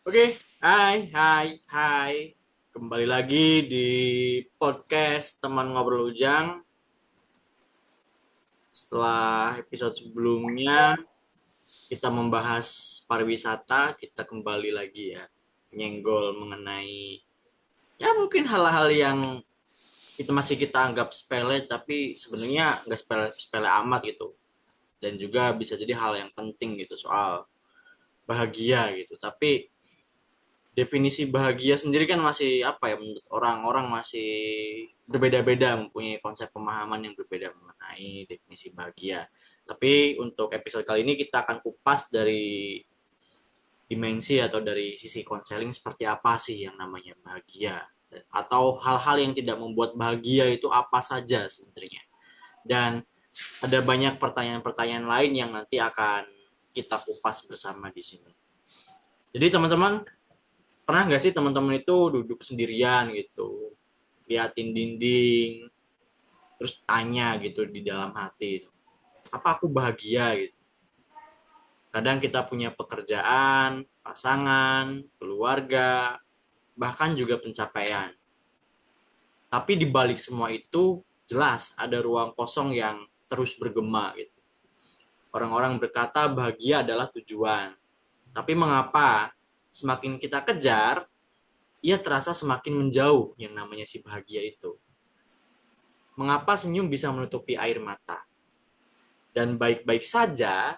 Oke, hai. Kembali lagi di podcast teman ngobrol Ujang. Setelah episode sebelumnya kita membahas pariwisata, kita kembali lagi ya nyenggol mengenai ya mungkin hal-hal yang itu masih kita anggap sepele tapi sebenarnya nggak sepele sepele amat gitu. Dan juga bisa jadi hal yang penting gitu soal bahagia gitu. Tapi definisi bahagia sendiri kan masih apa ya, menurut orang-orang masih berbeda-beda, mempunyai konsep pemahaman yang berbeda mengenai definisi bahagia. Tapi untuk episode kali ini kita akan kupas dari dimensi atau dari sisi konseling seperti apa sih yang namanya bahagia, atau hal-hal yang tidak membuat bahagia itu apa saja sebenarnya. Dan ada banyak pertanyaan-pertanyaan lain yang nanti akan kita kupas bersama di sini. Jadi teman-teman, pernah nggak sih teman-teman itu duduk sendirian gitu, liatin dinding, terus tanya gitu di dalam hati, apa aku bahagia gitu? Kadang kita punya pekerjaan, pasangan, keluarga, bahkan juga pencapaian. Tapi di balik semua itu jelas ada ruang kosong yang terus bergema gitu. Orang-orang berkata bahagia adalah tujuan. Tapi mengapa semakin kita kejar, ia terasa semakin menjauh yang namanya si bahagia itu. Mengapa senyum bisa menutupi air mata? Dan baik-baik saja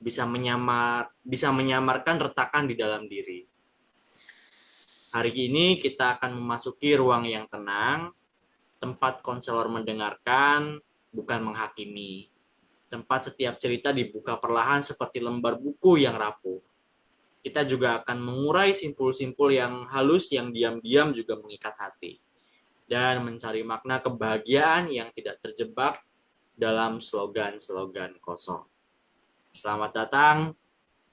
bisa menyamarkan retakan di dalam diri. Hari ini kita akan memasuki ruang yang tenang, tempat konselor mendengarkan, bukan menghakimi. Tempat setiap cerita dibuka perlahan seperti lembar buku yang rapuh. Kita juga akan mengurai simpul-simpul yang halus yang diam-diam juga mengikat hati. Dan mencari makna kebahagiaan yang tidak terjebak dalam slogan-slogan kosong. Selamat datang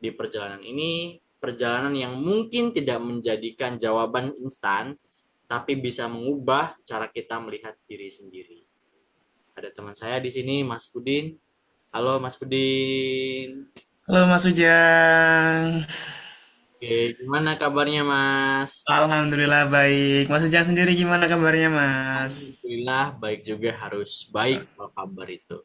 di perjalanan ini, perjalanan yang mungkin tidak menjadikan jawaban instan, tapi bisa mengubah cara kita melihat diri sendiri. Ada teman saya di sini, Mas Pudin. Halo Mas Pudin. Halo Mas Ujang. Oke, gimana kabarnya Mas? Alhamdulillah baik. Mas Ujang sendiri gimana kabarnya Mas? Alhamdulillah baik juga, harus baik kalau kabar itu.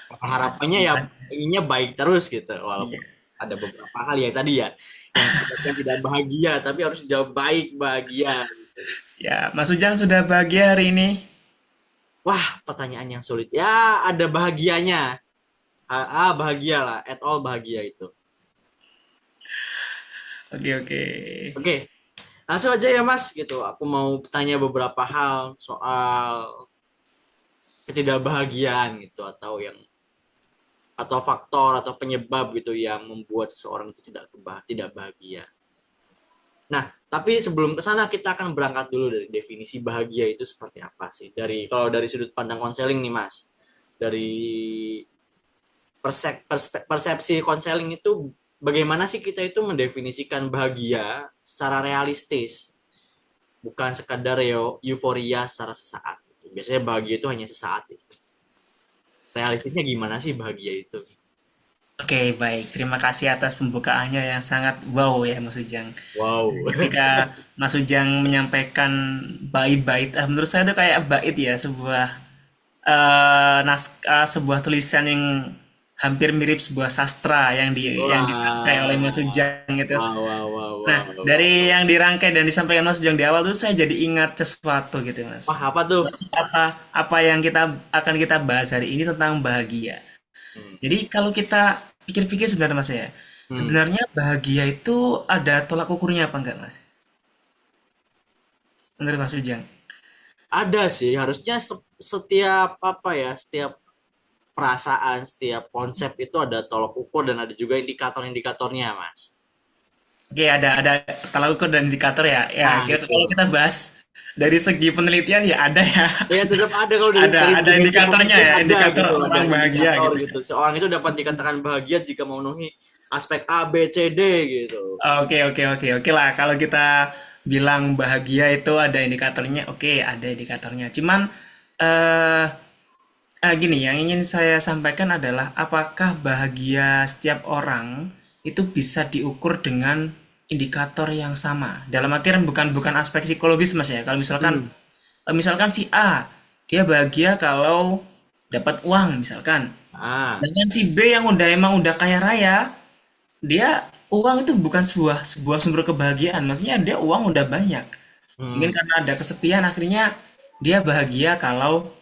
Harapannya ya inginnya baik terus gitu, walaupun Iya. ada beberapa hal ya tadi ya yang menyebabkan tidak bahagia, tapi harus jauh baik bahagia gitu. Siap. Mas Ujang sudah bahagia hari ini? Wah, pertanyaan yang sulit ya. Ada bahagianya, bahagia lah, at all bahagia itu. Oke oke. Oke, langsung aja ya Mas gitu, aku mau tanya beberapa hal soal ketidakbahagiaan gitu, atau faktor atau penyebab gitu yang membuat seseorang itu tidak bahagia. Nah, tapi sebelum ke sana kita akan berangkat dulu dari definisi bahagia itu seperti apa sih? Kalau dari sudut pandang konseling nih, Mas. Dari persepsi konseling itu bagaimana sih kita itu mendefinisikan bahagia secara realistis, bukan sekadar euforia secara sesaat. Biasanya bahagia itu hanya sesaat. Realistisnya gimana sih bahagia itu? Oke baik. Terima kasih atas pembukaannya yang sangat wow ya Mas Ujang. Wow. Ketika Mas Ujang menyampaikan bait-bait, menurut saya itu kayak bait ya sebuah sebuah tulisan yang hampir mirip sebuah sastra yang dirangkai oleh Mas Wah, Ujang gitu. wah, wah, wah, Nah, wah, dari wah. yang dirangkai dan disampaikan Mas Ujang di awal tuh saya jadi ingat sesuatu gitu, Wah, Mas. apa tuh? Apa yang kita bahas hari ini tentang bahagia. Hmm. Jadi kalau kita pikir-pikir sebenarnya Mas ya, Hmm. sebenarnya bahagia itu ada tolak ukurnya apa enggak, Mas? Menurut Mas Ujang? Ada sih, harusnya setiap apa ya, setiap perasaan, setiap konsep itu ada tolok ukur dan ada juga indikator-indikatornya, Mas. Oke, ada tolak ukur dan indikator ya. Ya, Nah, kalau itu. kita bahas dari segi penelitian ya ada ya. Ya tetap ada, kalau dari Ada dimensi indikatornya penelitian ya, ada indikator gitu, ada orang bahagia indikator gitu ya. gitu. Seorang itu dapat dikatakan bahagia jika memenuhi aspek A, B, C, D gitu. Oke oke oke oke lah kalau kita bilang bahagia itu ada indikatornya, oke ada indikatornya. Cuman eh gini yang ingin saya sampaikan adalah apakah bahagia setiap orang itu bisa diukur dengan indikator yang sama. Dalam artian bukan bukan aspek psikologis Mas ya. Kalau misalkan Hmm. misalkan si A dia bahagia kalau dapat uang misalkan. Ah. Dengan si B yang emang udah kaya raya, dia uang itu bukan sebuah sebuah sumber kebahagiaan. Maksudnya dia uang udah banyak. Mungkin Hmm. karena ada kesepian akhirnya dia bahagia kalau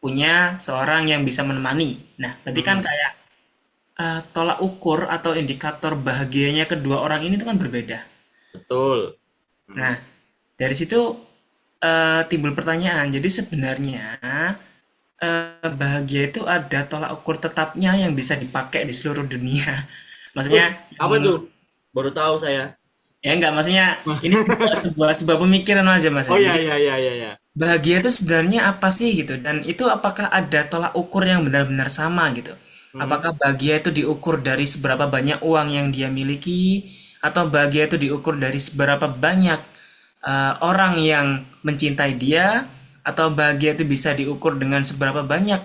punya seorang yang bisa menemani. Nah, berarti kan Hmm. kayak tolak ukur atau indikator bahagianya kedua orang ini tuh kan berbeda. Betul. Nah, Hmm. dari situ timbul pertanyaan. Jadi sebenarnya bahagia itu ada tolak ukur tetapnya yang bisa dipakai di seluruh dunia. Wih, Maksudnya, apa tuh? Baru tahu saya. ya enggak, maksudnya ini sebuah pemikiran aja mas Oh ya. ya Jadi ya ya ya ya. bahagia itu sebenarnya apa sih gitu? Dan itu apakah ada tolak ukur yang benar-benar sama gitu? Hmm. Apakah bahagia itu diukur dari seberapa banyak uang yang dia miliki, atau bahagia itu diukur dari seberapa banyak orang yang mencintai dia, atau bahagia itu bisa diukur dengan seberapa banyak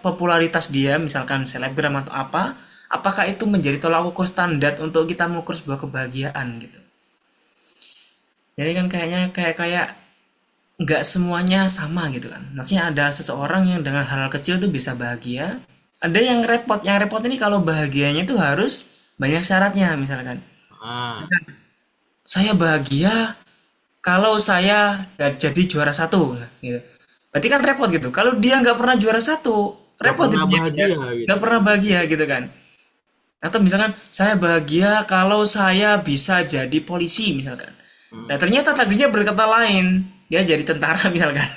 popularitas dia, misalkan selebgram atau apa? Apakah itu menjadi tolak ukur standar untuk kita mengukur sebuah kebahagiaan gitu? Jadi kan kayaknya kayak kayak nggak semuanya sama gitu kan. Maksudnya ada seseorang yang dengan hal kecil tuh bisa bahagia. Ada yang repot. Yang repot ini kalau bahagianya tuh harus banyak syaratnya misalkan. Ah. Saya bahagia kalau saya jadi juara satu gitu. Berarti kan repot gitu. Kalau dia nggak pernah juara satu, Gak repot pernah jadinya dia. bahagia Nggak gitu. pernah bahagia gitu kan. Atau misalkan saya bahagia kalau saya bisa jadi polisi misalkan. Nah Hmm. ternyata takdirnya berkata lain. Dia jadi tentara misalkan.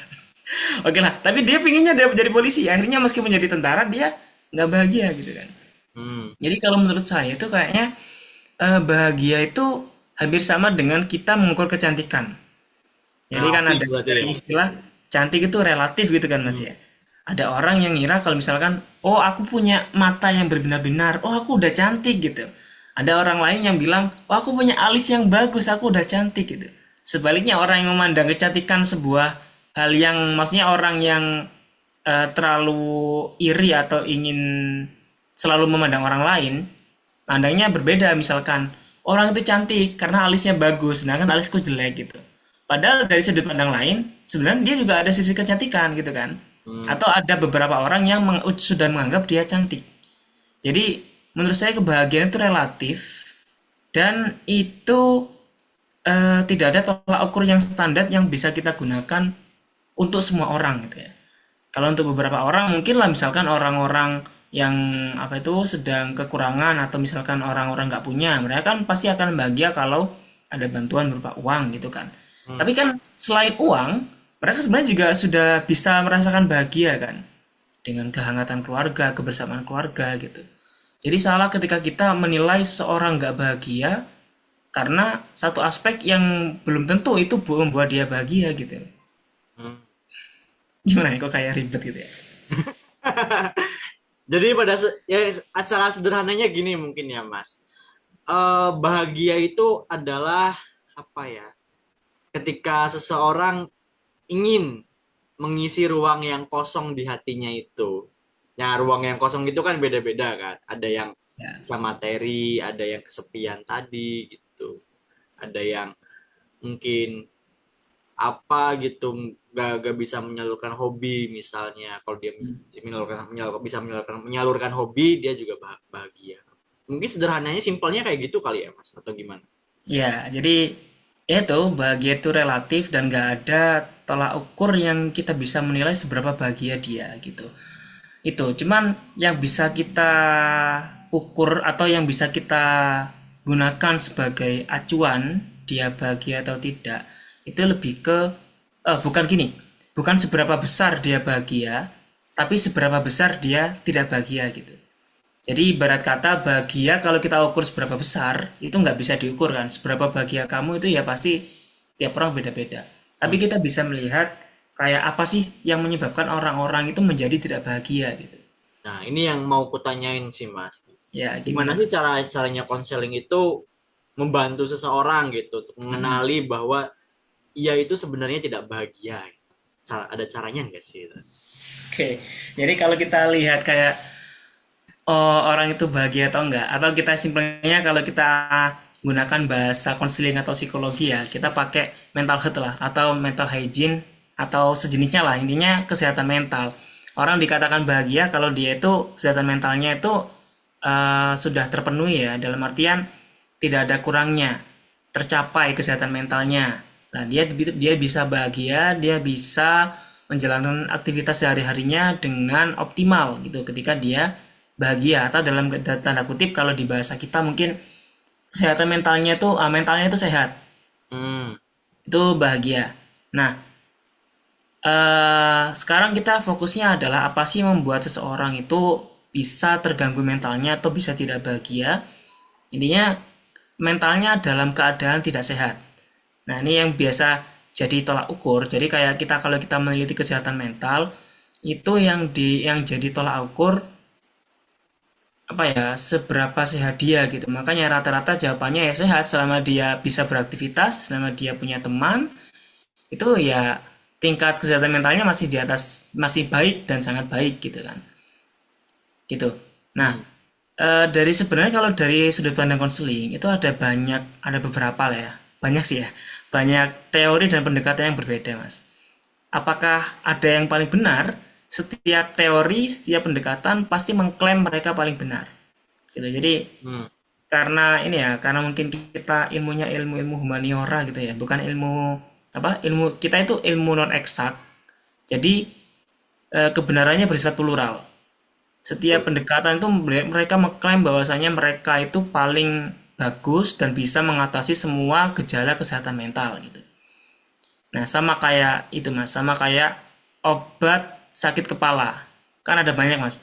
Oke lah, tapi dia pinginnya dia jadi polisi. Akhirnya meskipun jadi tentara dia nggak bahagia gitu kan. Hmm. Jadi kalau menurut saya itu kayaknya bahagia itu hampir sama dengan kita mengukur kecantikan. Jadi kan Relatif ada berarti sering ya. istilah cantik itu relatif gitu kan Mas Hmm. ya. Ada orang yang ngira kalau misalkan, oh aku punya mata yang berbinar-binar, oh aku udah cantik gitu. Ada orang lain yang bilang, oh aku punya alis yang bagus, aku udah cantik gitu. Sebaliknya orang yang memandang kecantikan sebuah hal yang, maksudnya orang yang terlalu iri atau ingin selalu memandang orang lain, pandangnya berbeda. Misalkan orang itu cantik karena alisnya bagus, sedangkan alisku jelek gitu. Padahal dari sudut pandang lain, sebenarnya dia juga ada sisi kecantikan gitu kan. Hmm. Atau ada beberapa orang yang sudah menganggap dia cantik. Jadi menurut saya kebahagiaan itu relatif dan itu tidak ada tolak ukur yang standar yang bisa kita gunakan untuk semua orang gitu ya. Kalau untuk beberapa orang mungkin lah misalkan orang-orang yang apa itu sedang kekurangan atau misalkan orang-orang nggak punya, mereka kan pasti akan bahagia kalau ada bantuan berupa uang gitu kan. Hmm. Tapi kan selain uang, mereka sebenarnya juga sudah bisa merasakan bahagia kan dengan kehangatan keluarga, kebersamaan keluarga gitu. Jadi salah ketika kita menilai seorang nggak bahagia karena satu aspek yang belum tentu itu membuat dia bahagia gitu. Hmm. Gimana ya kok kayak ribet gitu ya? Jadi ya asal sederhananya gini mungkin ya Mas. Bahagia itu adalah apa ya? Ketika seseorang ingin mengisi ruang yang kosong di hatinya itu. Nah, ruang yang kosong itu kan beda-beda kan. Ada yang Ya. bisa materi, ada yang kesepian tadi gitu. Ada yang mungkin apa gitu gak bisa menyalurkan hobi misalnya. Kalau dia bisa menyalurkan hobi, dia juga bahagia. Mungkin sederhananya simpelnya kayak gitu kali ya Mas atau gimana? Ya, jadi ya itu bahagia itu relatif dan nggak ada tolak ukur yang kita bisa menilai seberapa bahagia dia gitu. Itu cuman yang bisa kita ukur atau yang bisa kita gunakan sebagai acuan dia bahagia atau tidak itu lebih ke bukan gini, bukan seberapa besar dia bahagia, tapi seberapa besar dia tidak bahagia gitu. Jadi ibarat kata bahagia kalau kita ukur seberapa besar itu nggak bisa diukur kan. Seberapa bahagia kamu itu ya pasti tiap orang beda-beda. Tapi Hmm. kita bisa melihat kayak apa sih yang menyebabkan orang-orang itu menjadi tidak bahagia gitu. Nah, ini yang mau kutanyain sih Mas. Ya Gimana gimana? sih caranya konseling itu membantu seseorang gitu untuk Mm-mm. mengenali bahwa ia itu sebenarnya tidak bahagia. Ada caranya nggak sih? Oke, jadi kalau kita lihat kayak oh, orang itu bahagia atau enggak, atau kita simpelnya kalau kita gunakan bahasa konseling atau psikologi ya, kita pakai mental health lah atau mental hygiene atau sejenisnya lah. Intinya kesehatan mental. Orang dikatakan bahagia kalau dia itu kesehatan mentalnya itu sudah terpenuhi ya, dalam artian tidak ada kurangnya, tercapai kesehatan mentalnya. Nah, dia bisa bahagia, dia bisa menjalankan aktivitas sehari-harinya dengan optimal gitu ketika dia bahagia, atau dalam tanda kutip kalau di bahasa kita mungkin kesehatan mentalnya itu sehat, Hmm. itu bahagia. Nah, sekarang kita fokusnya adalah apa sih membuat seseorang itu bisa terganggu mentalnya atau bisa tidak bahagia. Intinya mentalnya dalam keadaan tidak sehat. Nah, ini yang biasa jadi tolak ukur. Jadi kayak kita kalau kita meneliti kesehatan mental itu yang jadi tolak ukur apa ya, seberapa sehat dia gitu. Makanya rata-rata jawabannya ya sehat selama dia bisa beraktivitas, selama dia punya teman, itu ya tingkat kesehatan mentalnya masih di atas, masih baik dan sangat baik gitu kan. Gitu. Nah, Hmm. dari sebenarnya kalau dari sudut pandang konseling itu ada beberapa lah ya, banyak sih ya, banyak teori dan pendekatan yang berbeda mas. Apakah ada yang paling benar? Setiap teori, setiap pendekatan pasti mengklaim mereka paling benar gitu. Jadi Hmm. karena mungkin kita ilmunya ilmu-ilmu humaniora gitu ya, bukan ilmu apa, ilmu kita itu ilmu non eksak. Jadi kebenarannya bersifat plural. Setiap Betul. pendekatan itu mereka mengklaim bahwasanya mereka itu paling bagus dan bisa mengatasi semua gejala kesehatan mental gitu. Nah, sama kayak itu Mas, sama kayak obat sakit kepala. Kan ada banyak Mas.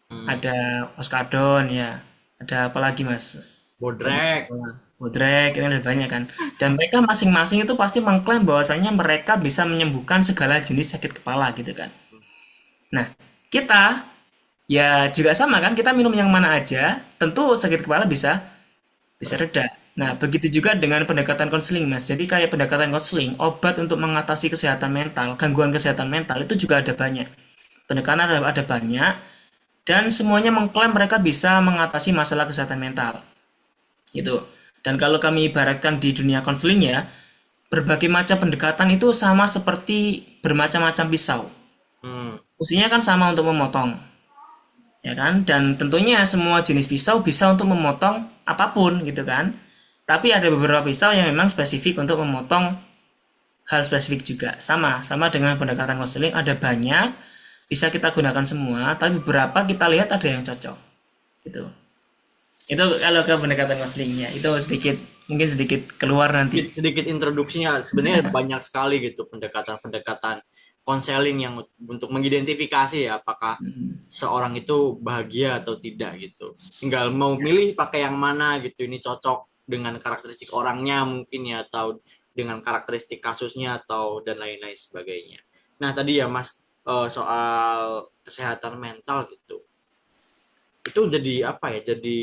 Hmm. Ada oskadon ya. Ada apa lagi Mas? Sakit Bodrek. kepala. Bodrek, itu ada banyak kan. Dan mereka masing-masing itu pasti mengklaim bahwasanya mereka bisa menyembuhkan segala jenis sakit kepala gitu kan. Nah, kita ya juga sama kan, kita minum yang mana aja, tentu sakit kepala bisa Berat. reda. Nah, begitu juga dengan pendekatan konseling, Mas. Jadi kayak pendekatan konseling, obat untuk mengatasi kesehatan mental, gangguan kesehatan mental itu juga ada banyak. Pendekatan ada banyak dan semuanya mengklaim mereka bisa mengatasi masalah kesehatan mental. Gitu. Dan kalau kami ibaratkan di dunia konseling ya, berbagai macam pendekatan itu sama seperti bermacam-macam pisau. Hmm. Fungsinya kan sama untuk memotong, ya kan? Dan tentunya semua jenis pisau bisa untuk memotong apapun gitu kan. Tapi ada beberapa pisau yang memang spesifik untuk memotong hal spesifik juga. Sama dengan pendekatan konseling ada banyak, bisa kita gunakan semua, tapi beberapa kita lihat ada yang cocok. Gitu. Itu kalau ke pendekatan konselingnya, itu sedikit mungkin sedikit keluar nanti. Sedikit introduksinya sebenarnya banyak sekali gitu pendekatan-pendekatan konseling yang untuk mengidentifikasi ya apakah seorang itu bahagia atau tidak gitu. Tinggal mau milih pakai yang mana gitu. Ini cocok dengan karakteristik orangnya mungkin ya atau dengan karakteristik kasusnya atau dan lain-lain sebagainya. Nah, tadi ya Mas soal kesehatan mental gitu. Itu jadi apa ya? Jadi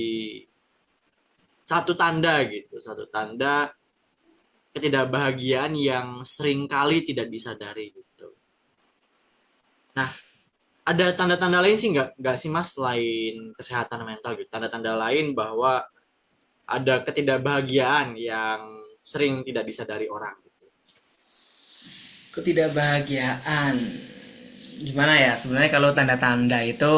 satu tanda gitu, satu tanda ketidakbahagiaan yang seringkali tidak disadari gitu. Nah, ada tanda-tanda lain sih nggak sih Mas selain kesehatan mental gitu, tanda-tanda lain bahwa ada ketidakbahagiaan yang sering tidak disadari orang gitu. Ketidakbahagiaan. Gimana ya? Sebenarnya kalau tanda-tanda itu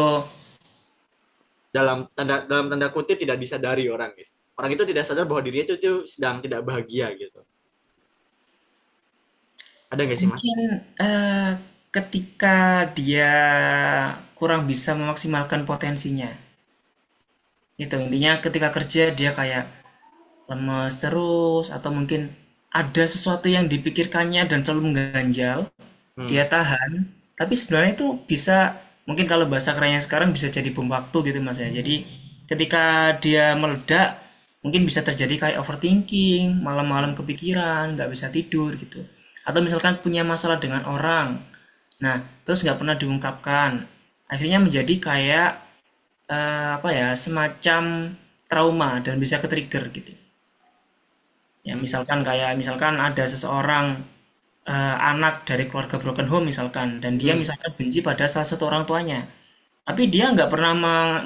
Dalam tanda kutip tidak disadari orang gitu. Orang itu tidak sadar bahwa dirinya itu sedang tidak bahagia gitu. Ada nggak sih Mas? mungkin eh, ketika dia kurang bisa memaksimalkan potensinya. Itu intinya ketika kerja dia kayak lemes terus atau mungkin ada sesuatu yang dipikirkannya dan selalu mengganjal, Hmm. dia tahan, tapi sebenarnya itu bisa, mungkin kalau bahasa kerennya sekarang bisa jadi bom waktu gitu mas ya. Jadi ketika dia meledak mungkin bisa terjadi kayak overthinking, malam-malam kepikiran, nggak bisa tidur gitu, atau misalkan punya masalah dengan orang, nah terus nggak pernah diungkapkan, akhirnya menjadi kayak apa ya, semacam trauma dan bisa ke-trigger gitu. Ya, misalkan ada seseorang, anak dari keluarga broken home misalkan, dan dia Hmm. misalkan benci pada salah satu orang tuanya. Tapi dia nggak pernah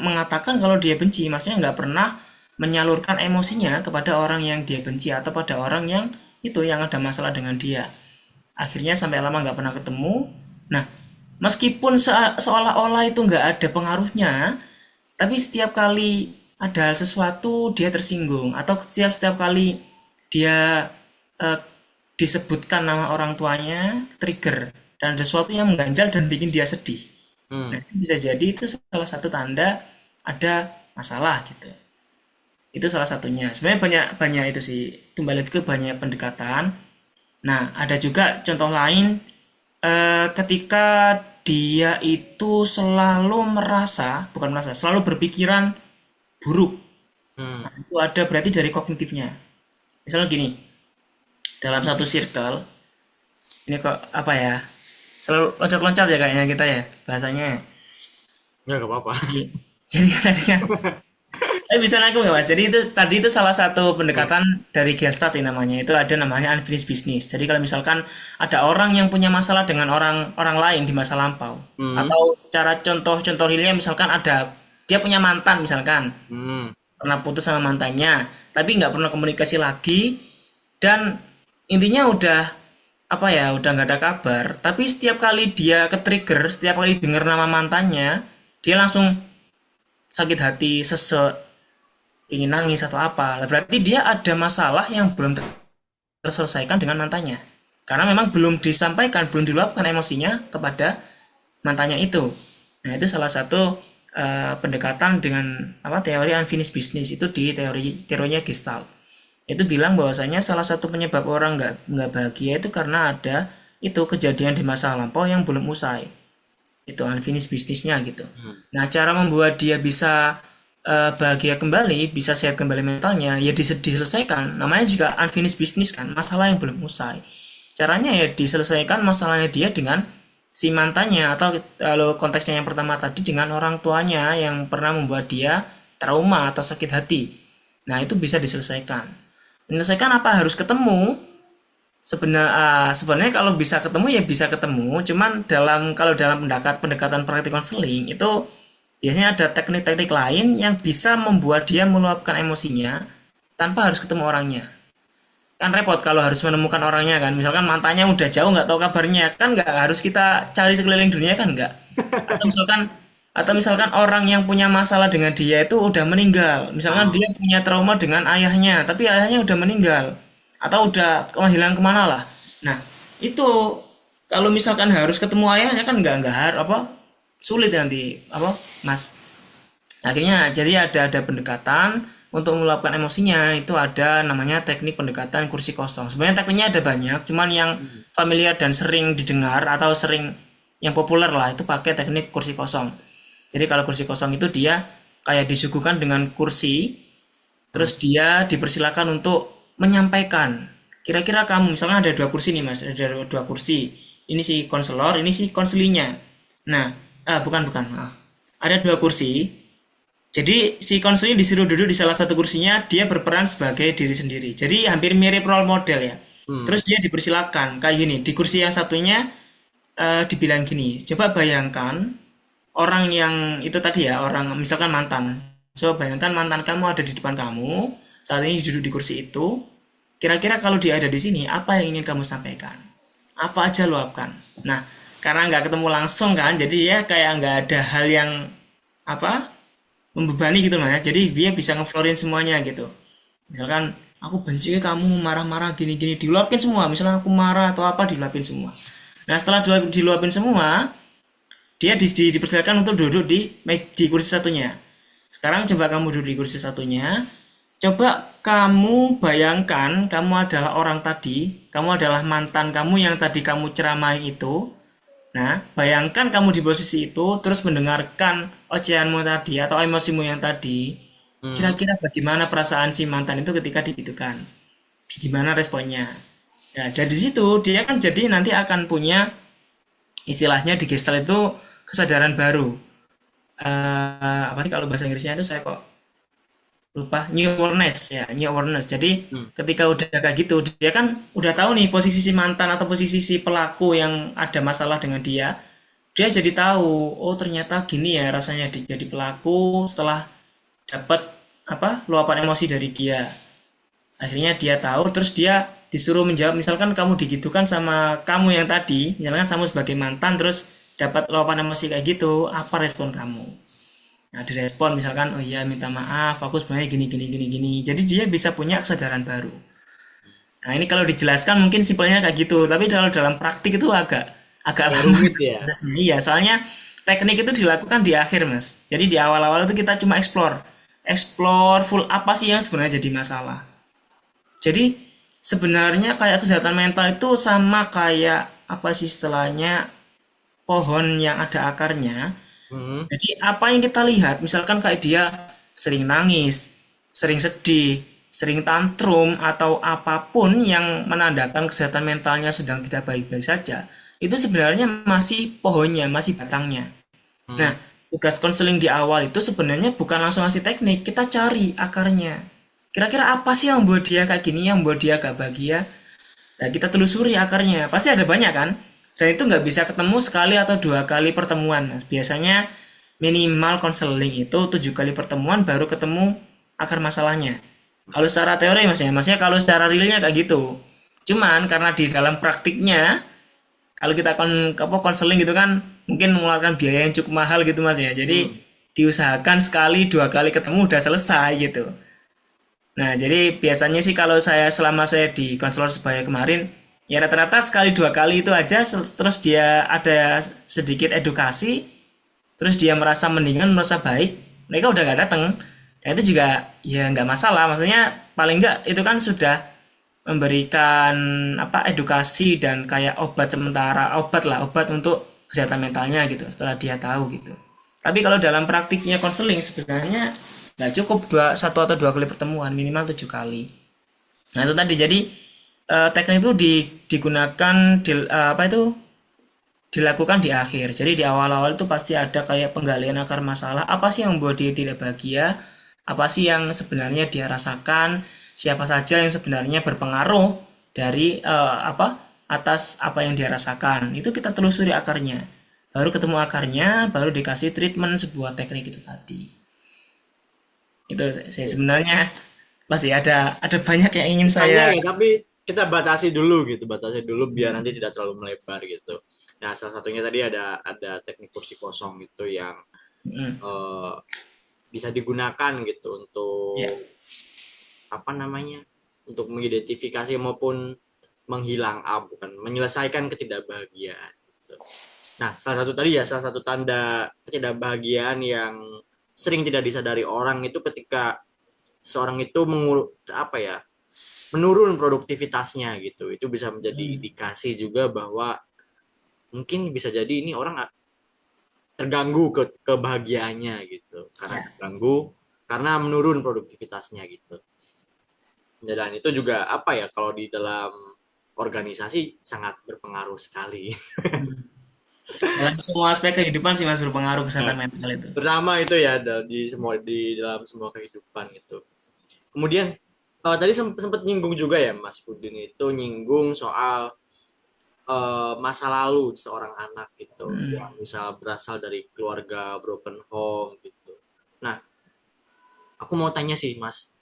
mengatakan kalau dia benci, maksudnya nggak pernah menyalurkan emosinya kepada orang yang dia benci atau pada orang yang itu yang ada masalah dengan dia. Akhirnya sampai lama nggak pernah ketemu. Nah, meskipun seolah-olah itu nggak ada pengaruhnya, tapi setiap kali ada hal sesuatu dia tersinggung, atau setiap kali dia eh, disebutkan nama orang tuanya trigger dan ada sesuatu yang mengganjal dan bikin dia sedih. Hmm. Nah, bisa jadi itu salah satu tanda ada masalah gitu. Itu salah satunya. Sebenarnya banyak banyak itu sih. Kembali ke banyak pendekatan. Nah, ada juga contoh lain ketika dia itu selalu merasa, bukan merasa, selalu berpikiran buruk. Hmm. Nah, itu ada berarti dari kognitifnya. Misalnya gini, dalam satu circle, ini kok apa ya? Selalu loncat-loncat ya kayaknya kita ya bahasanya. Ya nggak apa-apa. Jadi, jadi kan bisa aku nggak mas? Jadi itu tadi itu salah satu Hmm. pendekatan dari Gestalt ini namanya. Itu ada namanya unfinished business. Jadi kalau misalkan ada orang yang punya masalah dengan orang orang lain di masa lampau, Hmm. atau secara contoh-contoh realnya misalkan ada dia punya mantan misalkan Hmm. pernah putus sama mantannya, tapi nggak pernah komunikasi lagi dan intinya udah apa ya udah nggak ada kabar. Tapi setiap kali dia ke trigger, setiap kali dengar nama mantannya, dia langsung sakit hati, sesek, ingin nangis atau apa. Lah, berarti dia ada masalah yang belum terselesaikan dengan mantannya. Karena memang belum disampaikan, belum diluapkan emosinya kepada mantannya itu. Nah, itu salah satu pendekatan dengan apa teori unfinished business itu di teorinya Gestalt. Itu bilang bahwasanya salah satu penyebab orang nggak bahagia itu karena ada itu kejadian di masa lampau yang belum usai. Itu unfinished businessnya gitu. Hmm. Nah, cara membuat dia bisa bahagia kembali, bisa sehat kembali mentalnya, ya diselesaikan. Namanya juga unfinished business kan, masalah yang belum usai. Caranya ya diselesaikan masalahnya dia dengan si mantannya atau kalau konteksnya yang pertama tadi dengan orang tuanya yang pernah membuat dia trauma atau sakit hati. Nah, itu bisa diselesaikan. Menyelesaikan apa harus ketemu? Sebenarnya kalau bisa ketemu ya bisa ketemu, cuman kalau dalam pendekatan praktik konseling itu biasanya ada teknik-teknik lain yang bisa membuat dia meluapkan emosinya tanpa harus ketemu orangnya. Kan repot kalau harus menemukan orangnya kan. Misalkan mantannya udah jauh nggak tahu kabarnya, kan nggak harus kita cari sekeliling dunia kan nggak. Atau misalkan orang yang punya masalah dengan dia itu udah meninggal. Misalkan Oh. dia punya trauma dengan ayahnya, tapi ayahnya udah meninggal atau udah hilang kemana lah. Nah, itu kalau misalkan harus ketemu ayahnya kan nggak harus apa sulit nanti apa Mas. Akhirnya jadi ada pendekatan untuk meluapkan emosinya itu ada namanya teknik pendekatan kursi kosong. Sebenarnya tekniknya ada banyak, cuman yang familiar dan sering didengar atau sering yang populer lah itu pakai teknik kursi kosong. Jadi kalau kursi kosong itu dia kayak disuguhkan dengan kursi, Hmm. terus dia dipersilakan untuk menyampaikan. Kira-kira kamu misalnya ada dua kursi nih mas, ada dua kursi. Ini si konselor, ini si konselinya. Nah, bukan bukan maaf. Ada dua kursi, jadi si konselnya disuruh duduk di salah satu kursinya, dia berperan sebagai diri sendiri. Jadi hampir mirip role model ya. Hmm. Terus dia dipersilakan kayak gini. Di kursi yang satunya dibilang gini, coba bayangkan orang yang itu tadi ya, orang misalkan mantan. Coba bayangkan mantan kamu ada di depan kamu, saat ini duduk di kursi itu. Kira-kira kalau dia ada di sini, apa yang ingin kamu sampaikan? Apa aja luapkan. Nah, karena nggak ketemu langsung kan, jadi ya kayak nggak ada hal yang apa membebani gitu lah ya, jadi dia bisa ngeflorin semuanya gitu. Misalkan aku benci kamu marah-marah gini-gini diluapin semua, misalnya aku marah atau apa diluapin semua. Nah setelah diluapin semua dia dipersilakan untuk duduk di kursi satunya. Sekarang coba kamu duduk di kursi satunya, coba kamu bayangkan kamu adalah orang tadi, kamu adalah mantan kamu yang tadi kamu ceramai itu. Nah, bayangkan kamu di posisi itu terus mendengarkan ocehanmu tadi atau emosimu yang tadi. Hmm. Kira-kira bagaimana perasaan si mantan itu ketika digitukan? Gimana responnya? Ya, dari situ dia kan jadi nanti akan punya istilahnya di Gestalt itu kesadaran baru. Apa sih kalau bahasa Inggrisnya itu saya kok lupa, new awareness ya, new awareness. Jadi Hmm. ketika udah kayak gitu dia kan udah tahu nih posisi si mantan atau posisi si pelaku yang ada masalah dengan dia jadi tahu oh ternyata gini ya rasanya jadi pelaku setelah dapat luapan emosi dari dia. Akhirnya dia tahu, terus dia disuruh menjawab. Misalkan kamu digitukan sama kamu yang tadi, misalkan kamu sebagai mantan terus dapat luapan emosi kayak gitu, apa respon kamu? Nah, direspon misalkan, oh iya minta maaf, aku sebenarnya gini gini gini gini. Jadi dia bisa punya kesadaran baru. Nah, ini kalau dijelaskan mungkin simpelnya kayak gitu, tapi kalau dalam praktik itu agak agak Agak lama rumit ya. prosesnya. Iya, soalnya teknik itu dilakukan di akhir, Mas. Jadi di awal-awal itu kita cuma explore. Explore full apa sih yang sebenarnya jadi masalah. Jadi sebenarnya kayak kesehatan mental itu sama kayak apa sih istilahnya pohon yang ada akarnya. Hmm. Jadi apa yang kita lihat, misalkan kayak dia sering nangis, sering sedih, sering tantrum atau apapun yang menandakan kesehatan mentalnya sedang tidak baik-baik saja, itu sebenarnya masih pohonnya, masih batangnya. Hmm. Nah, tugas konseling di awal itu sebenarnya bukan langsung ngasih teknik, kita cari akarnya. Kira-kira apa sih yang membuat dia kayak gini, yang membuat dia gak bahagia? Nah, kita telusuri akarnya. Pasti ada banyak kan? Dan itu nggak bisa ketemu sekali atau 2 kali pertemuan. Mas. Biasanya minimal konseling itu 7 kali pertemuan baru ketemu akar masalahnya. Kalau secara teori maksudnya kalau secara realnya kayak gitu. Cuman karena di dalam praktiknya, kalau kita konseling gitu kan mungkin mengeluarkan biaya yang cukup mahal gitu mas ya. Jadi Hmm. diusahakan sekali 2 kali ketemu udah selesai gitu. Nah, jadi biasanya sih kalau selama saya di konselor sebaya kemarin, ya rata-rata sekali 2 kali itu aja, terus dia ada sedikit edukasi, terus dia merasa mendingan, merasa baik, mereka udah nggak datang. Nah, itu juga ya nggak masalah, maksudnya paling nggak itu kan sudah memberikan edukasi dan kayak obat sementara, obat untuk kesehatan mentalnya gitu, setelah dia tahu gitu. Tapi kalau dalam praktiknya konseling sebenarnya nggak cukup 1 atau 2 kali pertemuan, minimal 7 kali. Nah itu tadi jadi teknik itu digunakan dilakukan di akhir. Jadi di awal-awal itu pasti ada kayak penggalian akar masalah. Apa sih yang membuat dia tidak bahagia? Apa sih yang sebenarnya dia rasakan? Siapa saja yang sebenarnya berpengaruh dari atas apa yang dia rasakan? Itu kita telusuri akarnya. Baru ketemu akarnya, baru dikasih treatment sebuah teknik itu tadi. Itu saya sebenarnya masih ada banyak yang ingin saya. Banyak ya, tapi kita batasi dulu gitu, batasi dulu biar nanti tidak terlalu melebar gitu. Nah, salah satunya tadi ada teknik kursi kosong itu yang Mm, eh, bisa digunakan gitu ya. untuk apa namanya? Untuk mengidentifikasi maupun bukan menyelesaikan ketidakbahagiaan gitu. Nah, salah satu tanda ketidakbahagiaan yang sering tidak disadari orang itu ketika seseorang itu menurun produktivitasnya gitu. Itu bisa menjadi Mm, indikasi juga bahwa mungkin bisa jadi ini orang terganggu kebahagiaannya gitu. Karena ya. terganggu karena menurun produktivitasnya gitu. Dan itu juga kalau di dalam organisasi sangat berpengaruh sekali. Mm. Dalam semua aspek kehidupan sih mas berpengaruh Nah, kesehatan mental itu. pertama itu ya di dalam semua kehidupan gitu. Kemudian tadi sempat nyinggung juga ya Mas Pudin itu nyinggung soal masa lalu seorang anak gitu Mm. yang misal berasal dari keluarga broken home gitu. Nah, aku mau tanya sih Mas,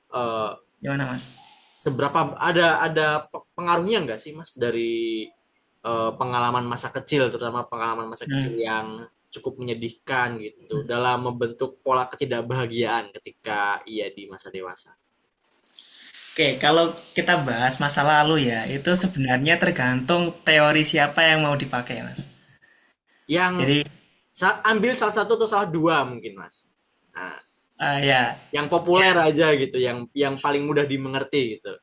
Gimana mas? seberapa ada pengaruhnya nggak sih Mas dari pengalaman masa kecil, terutama pengalaman masa kecil Mm. yang cukup menyedihkan gitu dalam membentuk pola ketidakbahagiaan ketika ia di masa dewasa? Oke, kalau kita bahas masa lalu ya, itu sebenarnya tergantung teori siapa yang mau dipakai, Mas. Yang Jadi, ambil salah satu atau salah dua mungkin Mas. Nah, ya, yang populer aja gitu, yang paling mudah dimengerti gitu.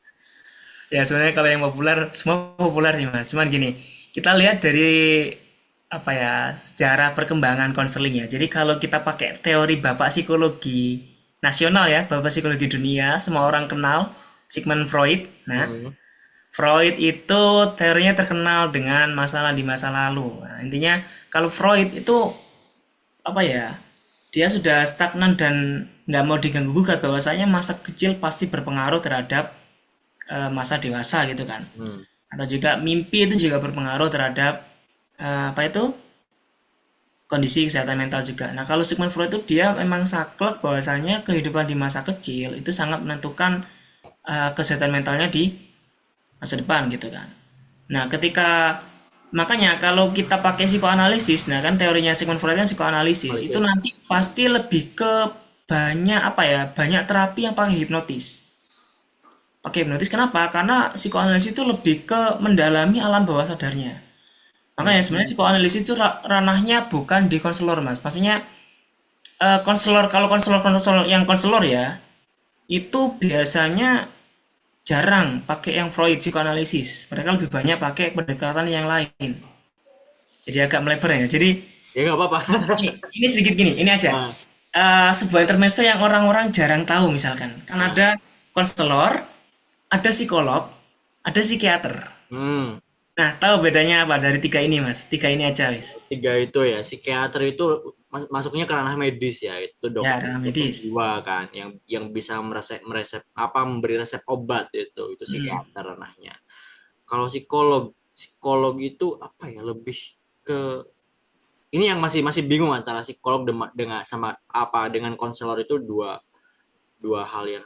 ya sebenarnya kalau yang populer, semua populer sih, Mas. Cuman gini, kita lihat dari sejarah perkembangan konseling ya. Jadi kalau kita pakai teori Bapak Psikologi Nasional ya, Bapak Psikologi Dunia, semua orang kenal Sigmund Freud. Nah, Hmm. Freud itu teorinya terkenal dengan masalah di masa lalu. Nah, intinya kalau Freud itu apa ya? Dia sudah stagnan dan nggak mau diganggu gugat bahwasanya masa kecil pasti berpengaruh terhadap masa dewasa gitu kan. Hmm. Atau juga mimpi itu juga berpengaruh terhadap apa itu kondisi kesehatan mental juga. Nah, kalau Sigmund Freud itu dia memang saklek bahwasanya kehidupan di masa kecil itu sangat menentukan kesehatan mentalnya di masa depan gitu kan. Nah, ketika makanya kalau kita pakai psikoanalisis, nah kan teorinya Sigmund Freud kan psikoanalisis, itu Kualitas. nanti pasti lebih ke banyak apa ya, banyak terapi yang pakai hipnotis. Pakai hipnotis kenapa? Karena psikoanalisis itu lebih ke mendalami alam bawah sadarnya. Makanya sebenarnya Hmm. psikoanalisis itu ranahnya bukan di konselor, Mas. Maksudnya konselor, kalau konselor yang konselor ya, itu biasanya jarang pakai yang Freud psikoanalisis. Mereka lebih banyak pakai pendekatan yang lain. Jadi agak melebar ya. Jadi Ya nggak apa-apa. ini sedikit gini, ini aja. Nah, Sebuah intermezzo yang orang-orang jarang tahu misalkan. Kan nah. ada konselor, ada psikolog, ada psikiater. Hmm. Nah, tahu bedanya apa dari tiga ini, Mas? Tiga ini aja, wis. Tiga itu ya, psikiater itu masuknya ke ranah medis ya, itu Ya, dokter ranah dokter medis. jiwa kan, yang bisa meresep apa memberi resep obat itu Hmm. psikiater ranahnya. Kalau psikolog, psikolog itu apa ya, lebih ke ini yang masih masih bingung antara psikolog dengan sama apa dengan konselor itu dua dua hal yang